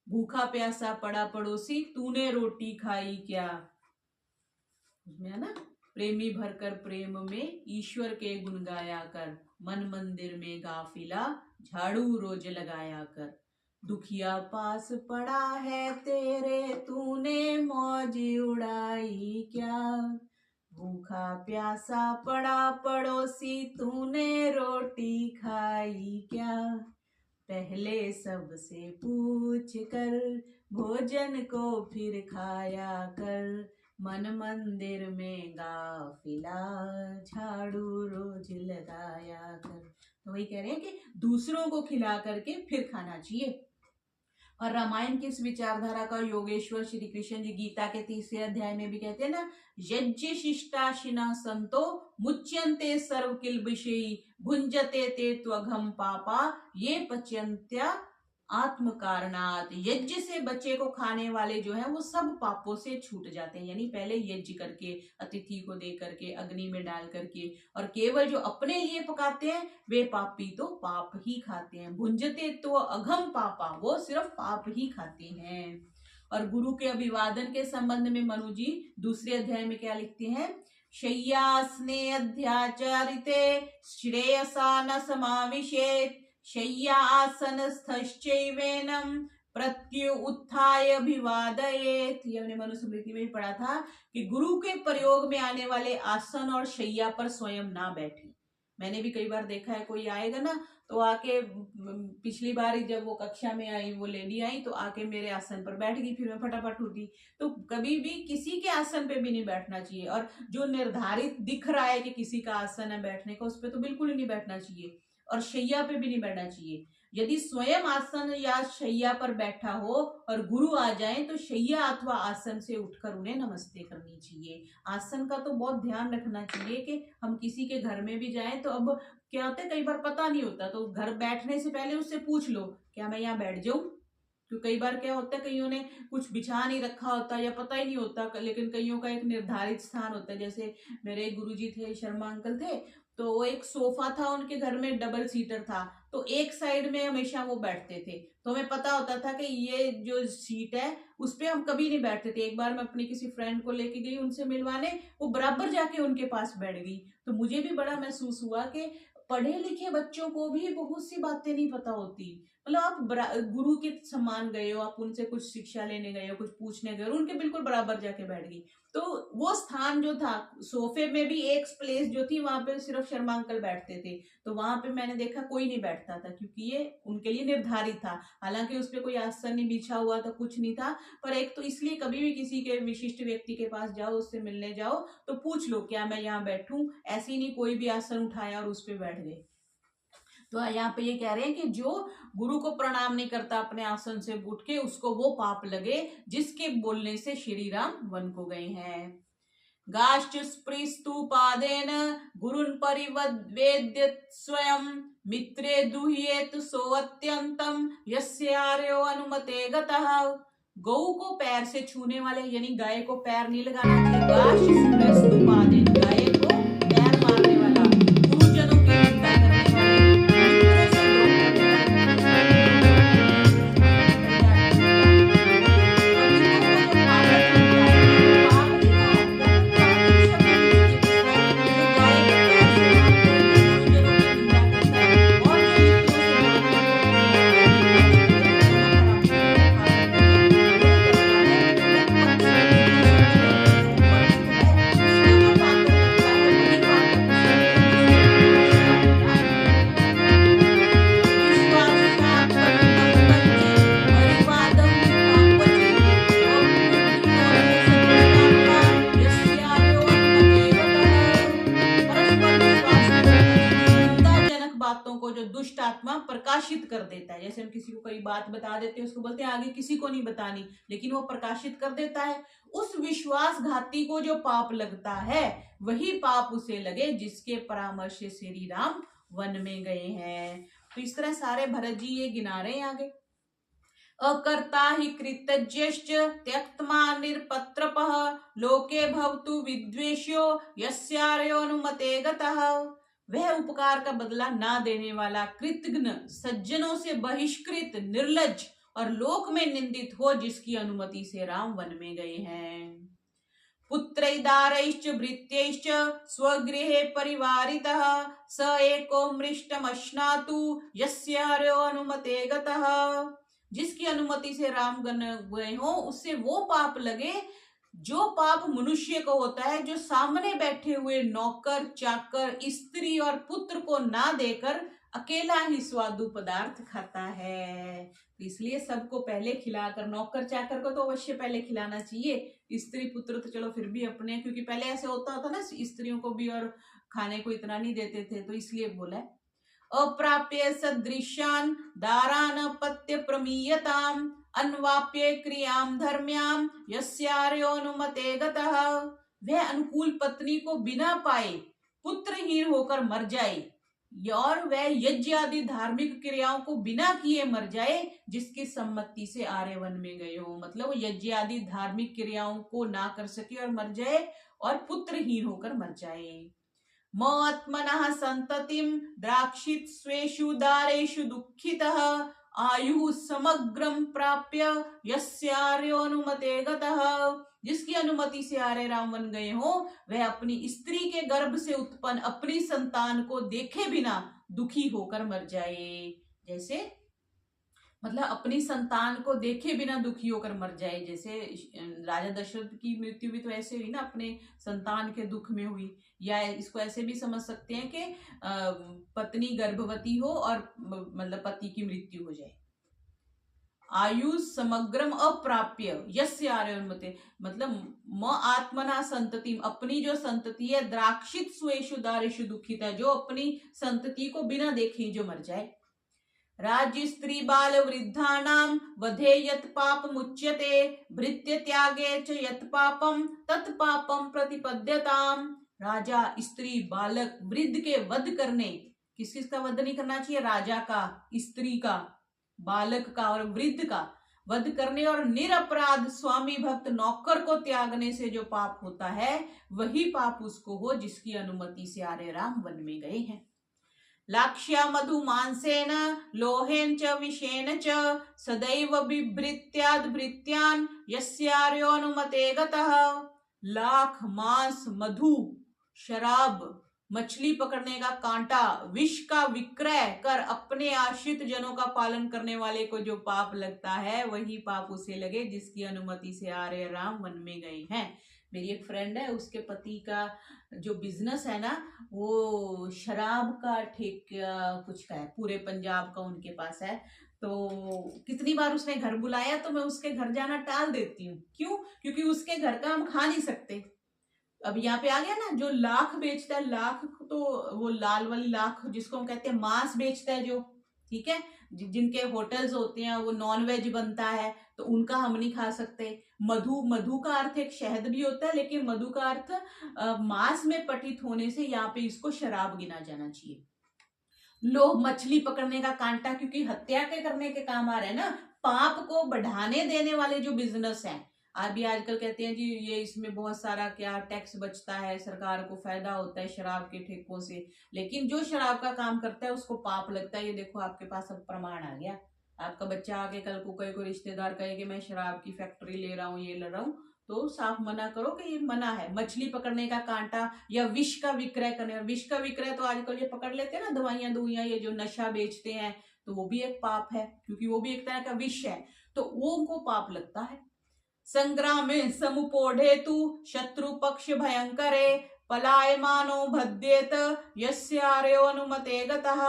[SPEAKER 1] भूखा प्यासा पड़ा पड़ोसी, तूने रोटी खाई क्या। उसमें है ना, प्रेमी भरकर प्रेम में ईश्वर के गुण गाया कर। मन मंदिर में गाफिला, झाड़ू रोज लगाया कर। दुखिया पास पड़ा है तेरे, तूने मौज उड़ाई क्या। भूखा प्यासा पड़ा पड़ोसी, तूने रोटी खाई क्या। पहले सबसे पूछ कर भोजन को फिर खाया कर। मन मंदिर में गाफिला, झाड़ू रोज लगाया कर। तो वही कह रहे हैं कि दूसरों को खिला करके फिर खाना चाहिए। और रामायण की इस विचारधारा का योगेश्वर श्री कृष्ण जी गीता के 3रे अध्याय में भी कहते हैं ना, यज्ञ शिष्टाशिना संतो मुच्यन्ते सर्व किल्बिषी, भुंजते ते त्वघम पापा, ये पच्यन्त्या आत्म कारणात। यज्ञ से बच्चे को खाने वाले जो है वो सब पापों से छूट जाते हैं। यानी पहले यज्ञ करके, अतिथि को दे करके, अग्नि में डाल करके, और केवल जो अपने लिए पकाते हैं वे पापी तो पाप ही खाते हैं। भुंजते तो अघम पापा, वो सिर्फ पाप ही खाते हैं। और गुरु के अभिवादन के संबंध में मनु जी 2 अध्याय में क्या लिखते हैं, शय्यासने अध्याचरिते श्रेयसा न समाविशेत, शय्या आसनस्थश्चैवेनम प्रत्यु उत्थाय अभिवादयेत। ये हमने मनुस्मृति में भी पढ़ा था कि गुरु के प्रयोग में आने वाले आसन और शैया पर स्वयं ना बैठे। मैंने भी कई बार देखा है, कोई आएगा ना तो आके, पिछली बार जब वो कक्षा में आई, वो लेडी आई तो आके मेरे आसन पर बैठ गई, फिर मैं फटाफट उठी। तो कभी भी किसी के आसन पे भी नहीं बैठना चाहिए। और जो निर्धारित दिख रहा है कि किसी का आसन है बैठने का, उस पर तो बिल्कुल ही नहीं बैठना चाहिए। और शैया पे भी नहीं बैठना चाहिए। यदि स्वयं आसन या शैया पर बैठा हो और गुरु आ जाए तो शैया अथवा आसन से उठकर उन्हें नमस्ते करनी चाहिए। आसन का तो बहुत ध्यान रखना चाहिए कि हम किसी के घर में भी जाएं तो अब क्या होता है, कई बार पता नहीं होता, तो घर बैठने से पहले उससे पूछ लो क्या मैं यहाँ बैठ जाऊं। क्योंकि कई बार क्या होता है, कईयों ने कुछ बिछा नहीं रखा होता या पता ही नहीं होता, लेकिन कईयों का एक निर्धारित स्थान होता है। जैसे मेरे गुरुजी थे, शर्मा अंकल थे, तो वो एक सोफा था उनके घर में, डबल सीटर था, तो एक साइड में हमेशा वो बैठते थे। तो हमें पता होता था कि ये जो सीट है उस पर हम कभी नहीं बैठते थे। एक बार मैं अपनी किसी फ्रेंड को लेके गई उनसे मिलवाने, वो बराबर जाके उनके पास बैठ गई। तो मुझे भी बड़ा महसूस हुआ कि पढ़े लिखे बच्चों को भी बहुत सी बातें नहीं पता होती। मतलब आप गुरु के सम्मान गए हो, आप उनसे कुछ शिक्षा लेने गए हो, कुछ पूछने गए हो, उनके बिल्कुल बराबर जाके बैठ गई। तो वो स्थान जो था, सोफे में भी एक प्लेस जो थी वहां पे सिर्फ शर्मा अंकल बैठते थे, तो वहां पे मैंने देखा कोई नहीं बैठता था, क्योंकि ये उनके लिए निर्धारित था। हालांकि उस पर कोई आसन नहीं बिछा हुआ था, कुछ नहीं था, पर एक तो इसलिए कभी भी किसी के विशिष्ट व्यक्ति के पास जाओ, उससे मिलने जाओ तो पूछ लो क्या मैं यहाँ बैठूं। ऐसे ही नहीं कोई भी आसन उठाया और उस पर बैठ गए। तो यहाँ पे ये कह रहे हैं कि जो गुरु को प्रणाम नहीं करता अपने आसन से उठ के, उसको वो पाप लगे जिसके बोलने से श्री राम वन को गए हैं। गाश्च स्पृस्तु पादेन गुरुन परिवेद्य स्वयं, मित्रे दुह्येत सोवत्यंतम यस्यार्यो अनुमते गतः। गौ को पैर से छूने वाले, यानी गाय को पैर नहीं लगाना चाहिए। गाश्च स्पृस्तु पादेन, गाय को पैर मारने वाला, गुरुजनों की निंदा करने वाले, मित्रों से दुष्ट आत्मा प्रकाशित कर देता है। जैसे हम किसी को कोई बात बता देते हैं, उसको बोलते हैं आगे किसी को नहीं बतानी, लेकिन वो प्रकाशित कर देता है। उस विश्वासघाती को जो पाप लगता है वही पाप उसे लगे जिसके परामर्श से श्री राम वन में गए हैं। तो इस तरह सारे भरत जी ये गिना रहे हैं आगे। अकर्ता हि कृतज्ञश्च त्यक्त्मा निरपत्रपः लोके भवतु विद्वेष्यो यस्यार्योनुमते गतः। वह उपकार का बदला ना देने वाला, कृतघ्न, सज्जनों से बहिष्कृत, निर्लज और लोक में निंदित हो, जिसकी अनुमति से राम वन में गए हैं। पुत्रैदारैश्च भृत्यैश्च स्वगृहे परिवारितः स एको मृष्टमश्नातु यस्यार्यो अनुमते गतः। जिसकी अनुमति से राम गए हो, उससे वो पाप लगे जो पाप मनुष्य को होता है, जो सामने बैठे हुए नौकर, चाकर, स्त्री और पुत्र को ना देकर अकेला ही स्वादु पदार्थ खाता है। इसलिए सबको पहले खिलाकर, नौकर चाकर को तो अवश्य पहले खिलाना चाहिए, स्त्री पुत्र तो चलो फिर भी अपने, क्योंकि पहले ऐसे होता था ना, स्त्रियों को भी और खाने को इतना नहीं देते थे, तो इसलिए बोला है। अप्राप्य सदृशान दारान पत्य प्रमीयताम अन्वाप्य क्रियाम धर्म्याम यस्यार्योनुमते गतः। वह अनुकूल पत्नी को बिना पाए पुत्रहीन होकर मर जाए, और वह यज्ञ आदि धार्मिक क्रियाओं को बिना किए मर जाए, जिसकी सम्मति से आर्य वन में गए हो। मतलब यज्ञ आदि धार्मिक क्रियाओं को ना कर सके और मर जाए, और पुत्रहीन होकर मर जाए। मात्मनः संततिं द्राक्षित स्वेषु दारेषु दुःखितः आयु समग्रम प्राप्य यस्यार्योनुमते गतः। जिसकी अनुमति से आर्य राम वन गए हो, वह अपनी स्त्री के गर्भ से उत्पन्न अपनी संतान को देखे बिना दुखी होकर मर जाए। जैसे मतलब अपनी संतान को देखे बिना दुखी होकर मर जाए, जैसे राजा दशरथ की मृत्यु भी तो ऐसे हुई ना, अपने संतान के दुख में हुई। या इसको ऐसे भी समझ सकते हैं कि पत्नी गर्भवती हो और मतलब पति की मृत्यु हो जाए। आयु समग्रम अप्राप्य यस्य आर्योनुमते, मतलब म आत्मना संतति, अपनी जो संतति है, द्राक्षित स्वेषु दारेषु दुखित है, जो अपनी संतति को बिना देखे जो मर जाए। राज्य स्त्री बाल वृद्धानाम वधे यत पाप मुच्यते भृत्य त्यागे च यत पापम तत् पापम प्रतिपद्यताम। राजा, स्त्री, बालक, वृद्ध के वध करने, किस किस का वध नहीं करना चाहिए? राजा का, स्त्री का, बालक का और वृद्ध का वध करने और निरपराध स्वामी भक्त नौकर को त्यागने से जो पाप होता है, वही पाप उसको हो जिसकी अनुमति से आर्य राम वन में गए हैं। लाक्ष्या मधु मांसेन लोहेन च विषेन च सदैव बिभृत्याद भृत्यान यस्यार्योनुमते गतः। लाख, मांस, मधु, शराब, मछली पकड़ने का कांटा, विष का विक्रय कर अपने आश्रित जनों का पालन करने वाले को जो पाप लगता है, वही पाप उसे लगे जिसकी अनुमति से आर्य राम वन में गए हैं। मेरी एक फ्रेंड है, उसके पति का जो बिजनेस है ना, वो शराब का ठेका कुछ का है, पूरे पंजाब का उनके पास है। तो कितनी बार उसने घर बुलाया तो मैं उसके घर जाना टाल देती हूँ। क्यों? क्योंकि उसके घर का हम खा नहीं सकते। अब यहाँ पे आ गया ना, जो लाख बेचता है, लाख तो वो लाल वाली लाख जिसको हम कहते हैं, मांस बेचता है जो, ठीक है, जिनके होटल्स होते हैं वो नॉन वेज बनता है, तो उनका हम नहीं खा सकते। मधु, मधु का अर्थ एक शहद भी होता है, लेकिन मधु का अर्थ मांस में पठित होने से यहाँ पे इसको शराब गिना जाना चाहिए। लोग मछली पकड़ने का कांटा, क्योंकि हत्या के करने के काम आ रहे हैं ना, पाप को बढ़ाने देने वाले जो बिजनेस है। अभी आजकल कहते हैं जी ये इसमें बहुत सारा क्या टैक्स बचता है, सरकार को फायदा होता है शराब के ठेकों से, लेकिन जो शराब का काम करता है उसको पाप लगता है। ये देखो आपके पास अब प्रमाण आ गया। आपका बच्चा आके कल को कोई रिश्तेदार कहे कि मैं शराब की फैक्ट्री ले रहा हूँ, ये ले रहा हूँ, तो साफ मना करो कि ये मना है। मछली पकड़ने का कांटा या विष का विक्रय करने, विष का विक्रय तो आजकल ये पकड़ लेते हैं ना, दवाइयां दुइयां, ये जो नशा बेचते हैं, तो वो भी एक पाप है, क्योंकि वो भी एक तरह का विष है, तो वो उनको पाप लगता है। संग्रामे समुपोढ़ेतु शत्रु पक्ष भयंकरे पलायमानो भद्येत यस्यार्योनुमते गतः।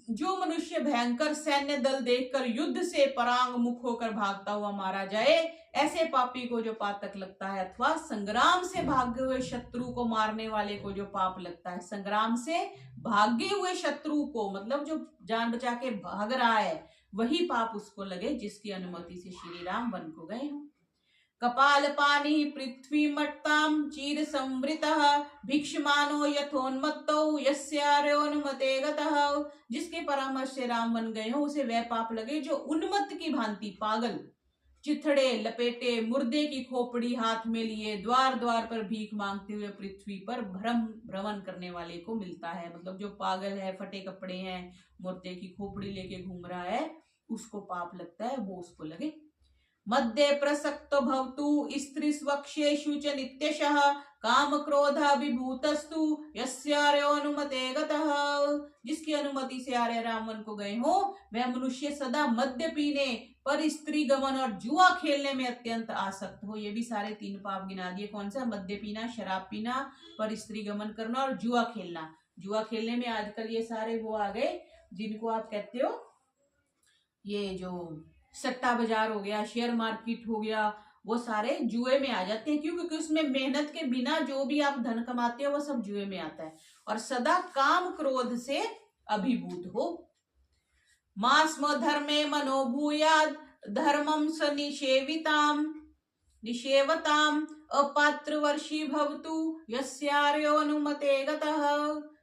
[SPEAKER 1] जो मनुष्य भयंकर सैन्य दल देखकर युद्ध से परांग मुख होकर भागता हुआ मारा जाए, ऐसे पापी को जो पातक लगता है, अथवा संग्राम से भागे हुए शत्रु को मारने वाले को जो पाप लगता है। संग्राम से भागे हुए शत्रु को, मतलब जो जान बचा के भाग रहा है, वही पाप उसको लगे जिसकी अनुमति से श्री राम वन को गए हों। कपाल पानी पृथ्वी मट्टाम चीर संवृतः भिक्षमानो यथोन्मत्तौ यस्यार्योनुमते गतः। जिसके परामर्श से राम बन गए हो उसे वह पाप लगे जो उन्मत्त की भांति पागल, चिथड़े लपेटे, मुर्दे की खोपड़ी हाथ में लिए द्वार द्वार पर भीख मांगते हुए पृथ्वी पर भ्रमण करने वाले को मिलता है। मतलब जो पागल है, फटे कपड़े हैं, मुर्दे की खोपड़ी लेके घूम रहा है, उसको पाप लगता है, वो उसको लगे। मध्य प्रसक्तो भवतु स्त्री स्वक्षेषु च नित्यशः काम क्रोधाभिभूतस्तु यस्यार्योनुमते गतः। जिसकी अनुमति से आर्य राम वन को गए हो वह मनुष्य सदा मद्य पीने पर, स्त्री गमन और जुआ खेलने में अत्यंत आसक्त हो। ये भी सारे 3 पाप गिना दिए। कौन सा? मद्य पीना, शराब पीना, पर स्त्री गमन करना और जुआ खेलना। जुआ खेलने में आजकल ये सारे वो आ गए जिनको आप कहते हो ये जो सट्टा बाजार हो गया, शेयर मार्केट हो गया, वो सारे जुए में आ जाते हैं। क्यों? क्योंकि उसमें मेहनत के बिना जो भी आप धन कमाते हो वो सब जुए में आता है। और सदा काम क्रोध से अभिभूत हो। मास्म धर्मे मनोभूयाद धर्मम स निषेवताम अपात्रवर्षी भवतु यस्यार्योनुमते गतः।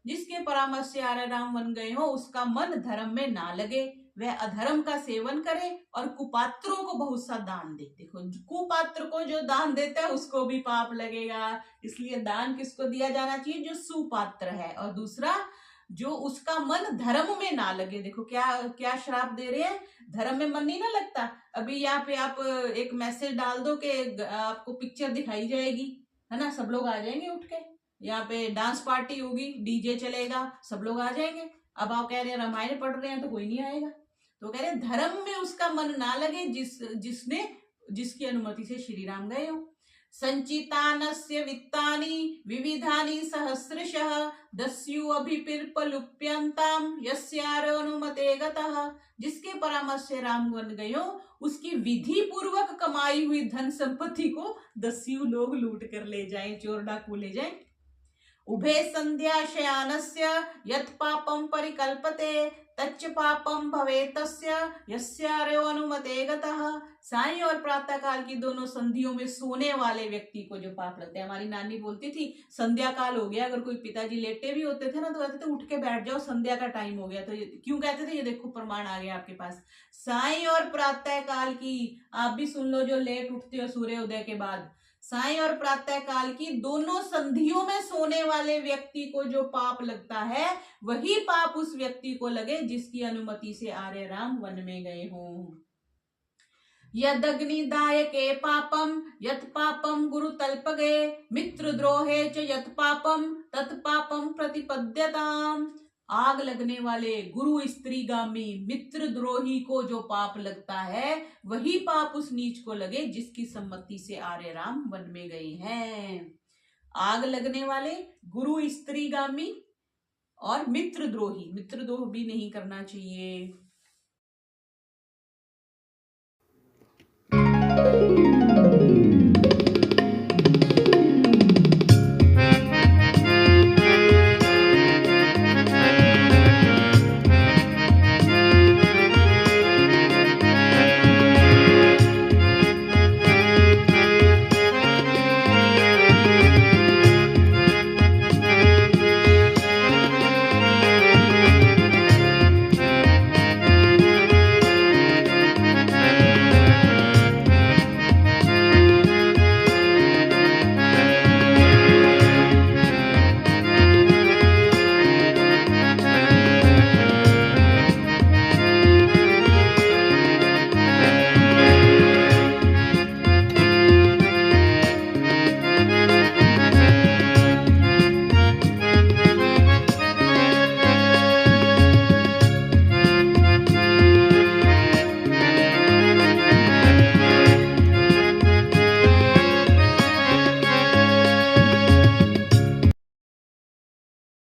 [SPEAKER 1] जिसके परामर्श से आर्य राम बन गए हो उसका मन धर्म में ना लगे, वह अधर्म का सेवन करे और कुपात्रों को बहुत सा दान दे। देखो, कुपात्र को जो दान देता है उसको भी पाप लगेगा। इसलिए दान किसको दिया जाना चाहिए? जो सुपात्र है। और दूसरा, जो उसका मन धर्म में ना लगे। देखो क्या क्या श्राप दे रहे हैं, धर्म में मन नहीं ना लगता। अभी यहाँ पे आप एक मैसेज डाल दो कि आपको पिक्चर दिखाई जाएगी, है ना, सब लोग आ जाएंगे उठ के। यहाँ पे डांस पार्टी होगी, डीजे चलेगा, सब लोग आ जाएंगे। अब आप कह रहे हैं रामायण पढ़ रहे हैं तो कोई नहीं आएगा। तो कह रहे धर्म में उसका मन ना लगे जिसकी अनुमति से श्री राम गए हो। संचितानस्य वित्तानि विविधानि सहस्रशः दस्यु अभिपिर्पलुप्यन्ताम यस्यार्योनुमते गतः। जिसके परामर्श से राम बन गए हो उसकी विधि पूर्वक कमाई हुई धन संपत्ति को दस्यु लोग लूट कर ले जाएं, चोर डाकू ले जाएं। उभे संध्या शयानस्य यत् पापं परिकल्पते तच्च पापम भवेतस्य यस्यार्योनुमते गतः। सायं और प्रातः काल की दोनों संधियों में सोने वाले व्यक्ति को जो पाप लगता है। हमारी नानी बोलती थी संध्या काल हो गया, अगर कोई पिताजी लेटे भी होते थे ना तो कहते थे उठ के बैठ जाओ, संध्या का टाइम हो गया। तो क्यों कहते थे? ये देखो प्रमाण आ गया आपके पास। सायं और प्रातः काल की, आप भी सुन लो जो लेट उठते हो सूर्योदय के बाद, सायं और प्रातः काल की दोनों संधियों में सोने वाले व्यक्ति को जो पाप लगता है वही पाप उस व्यक्ति को लगे जिसकी अनुमति से आर्य राम वन में गए हों। यदग्निदायके पापम यत् पापम गुरु तल्पगे मित्रद्रोहे च यत् पापम तत् पापम प्रतिपद्यताम। आग लगने वाले गुरु स्त्रीगामी मित्रद्रोही को जो पाप लगता है वही पाप उस नीच को लगे जिसकी सम्मति से आर्य राम वन में गए हैं। आग लगने वाले, गुरु स्त्रीगामी और मित्रद्रोही। मित्रद्रोह भी नहीं करना चाहिए।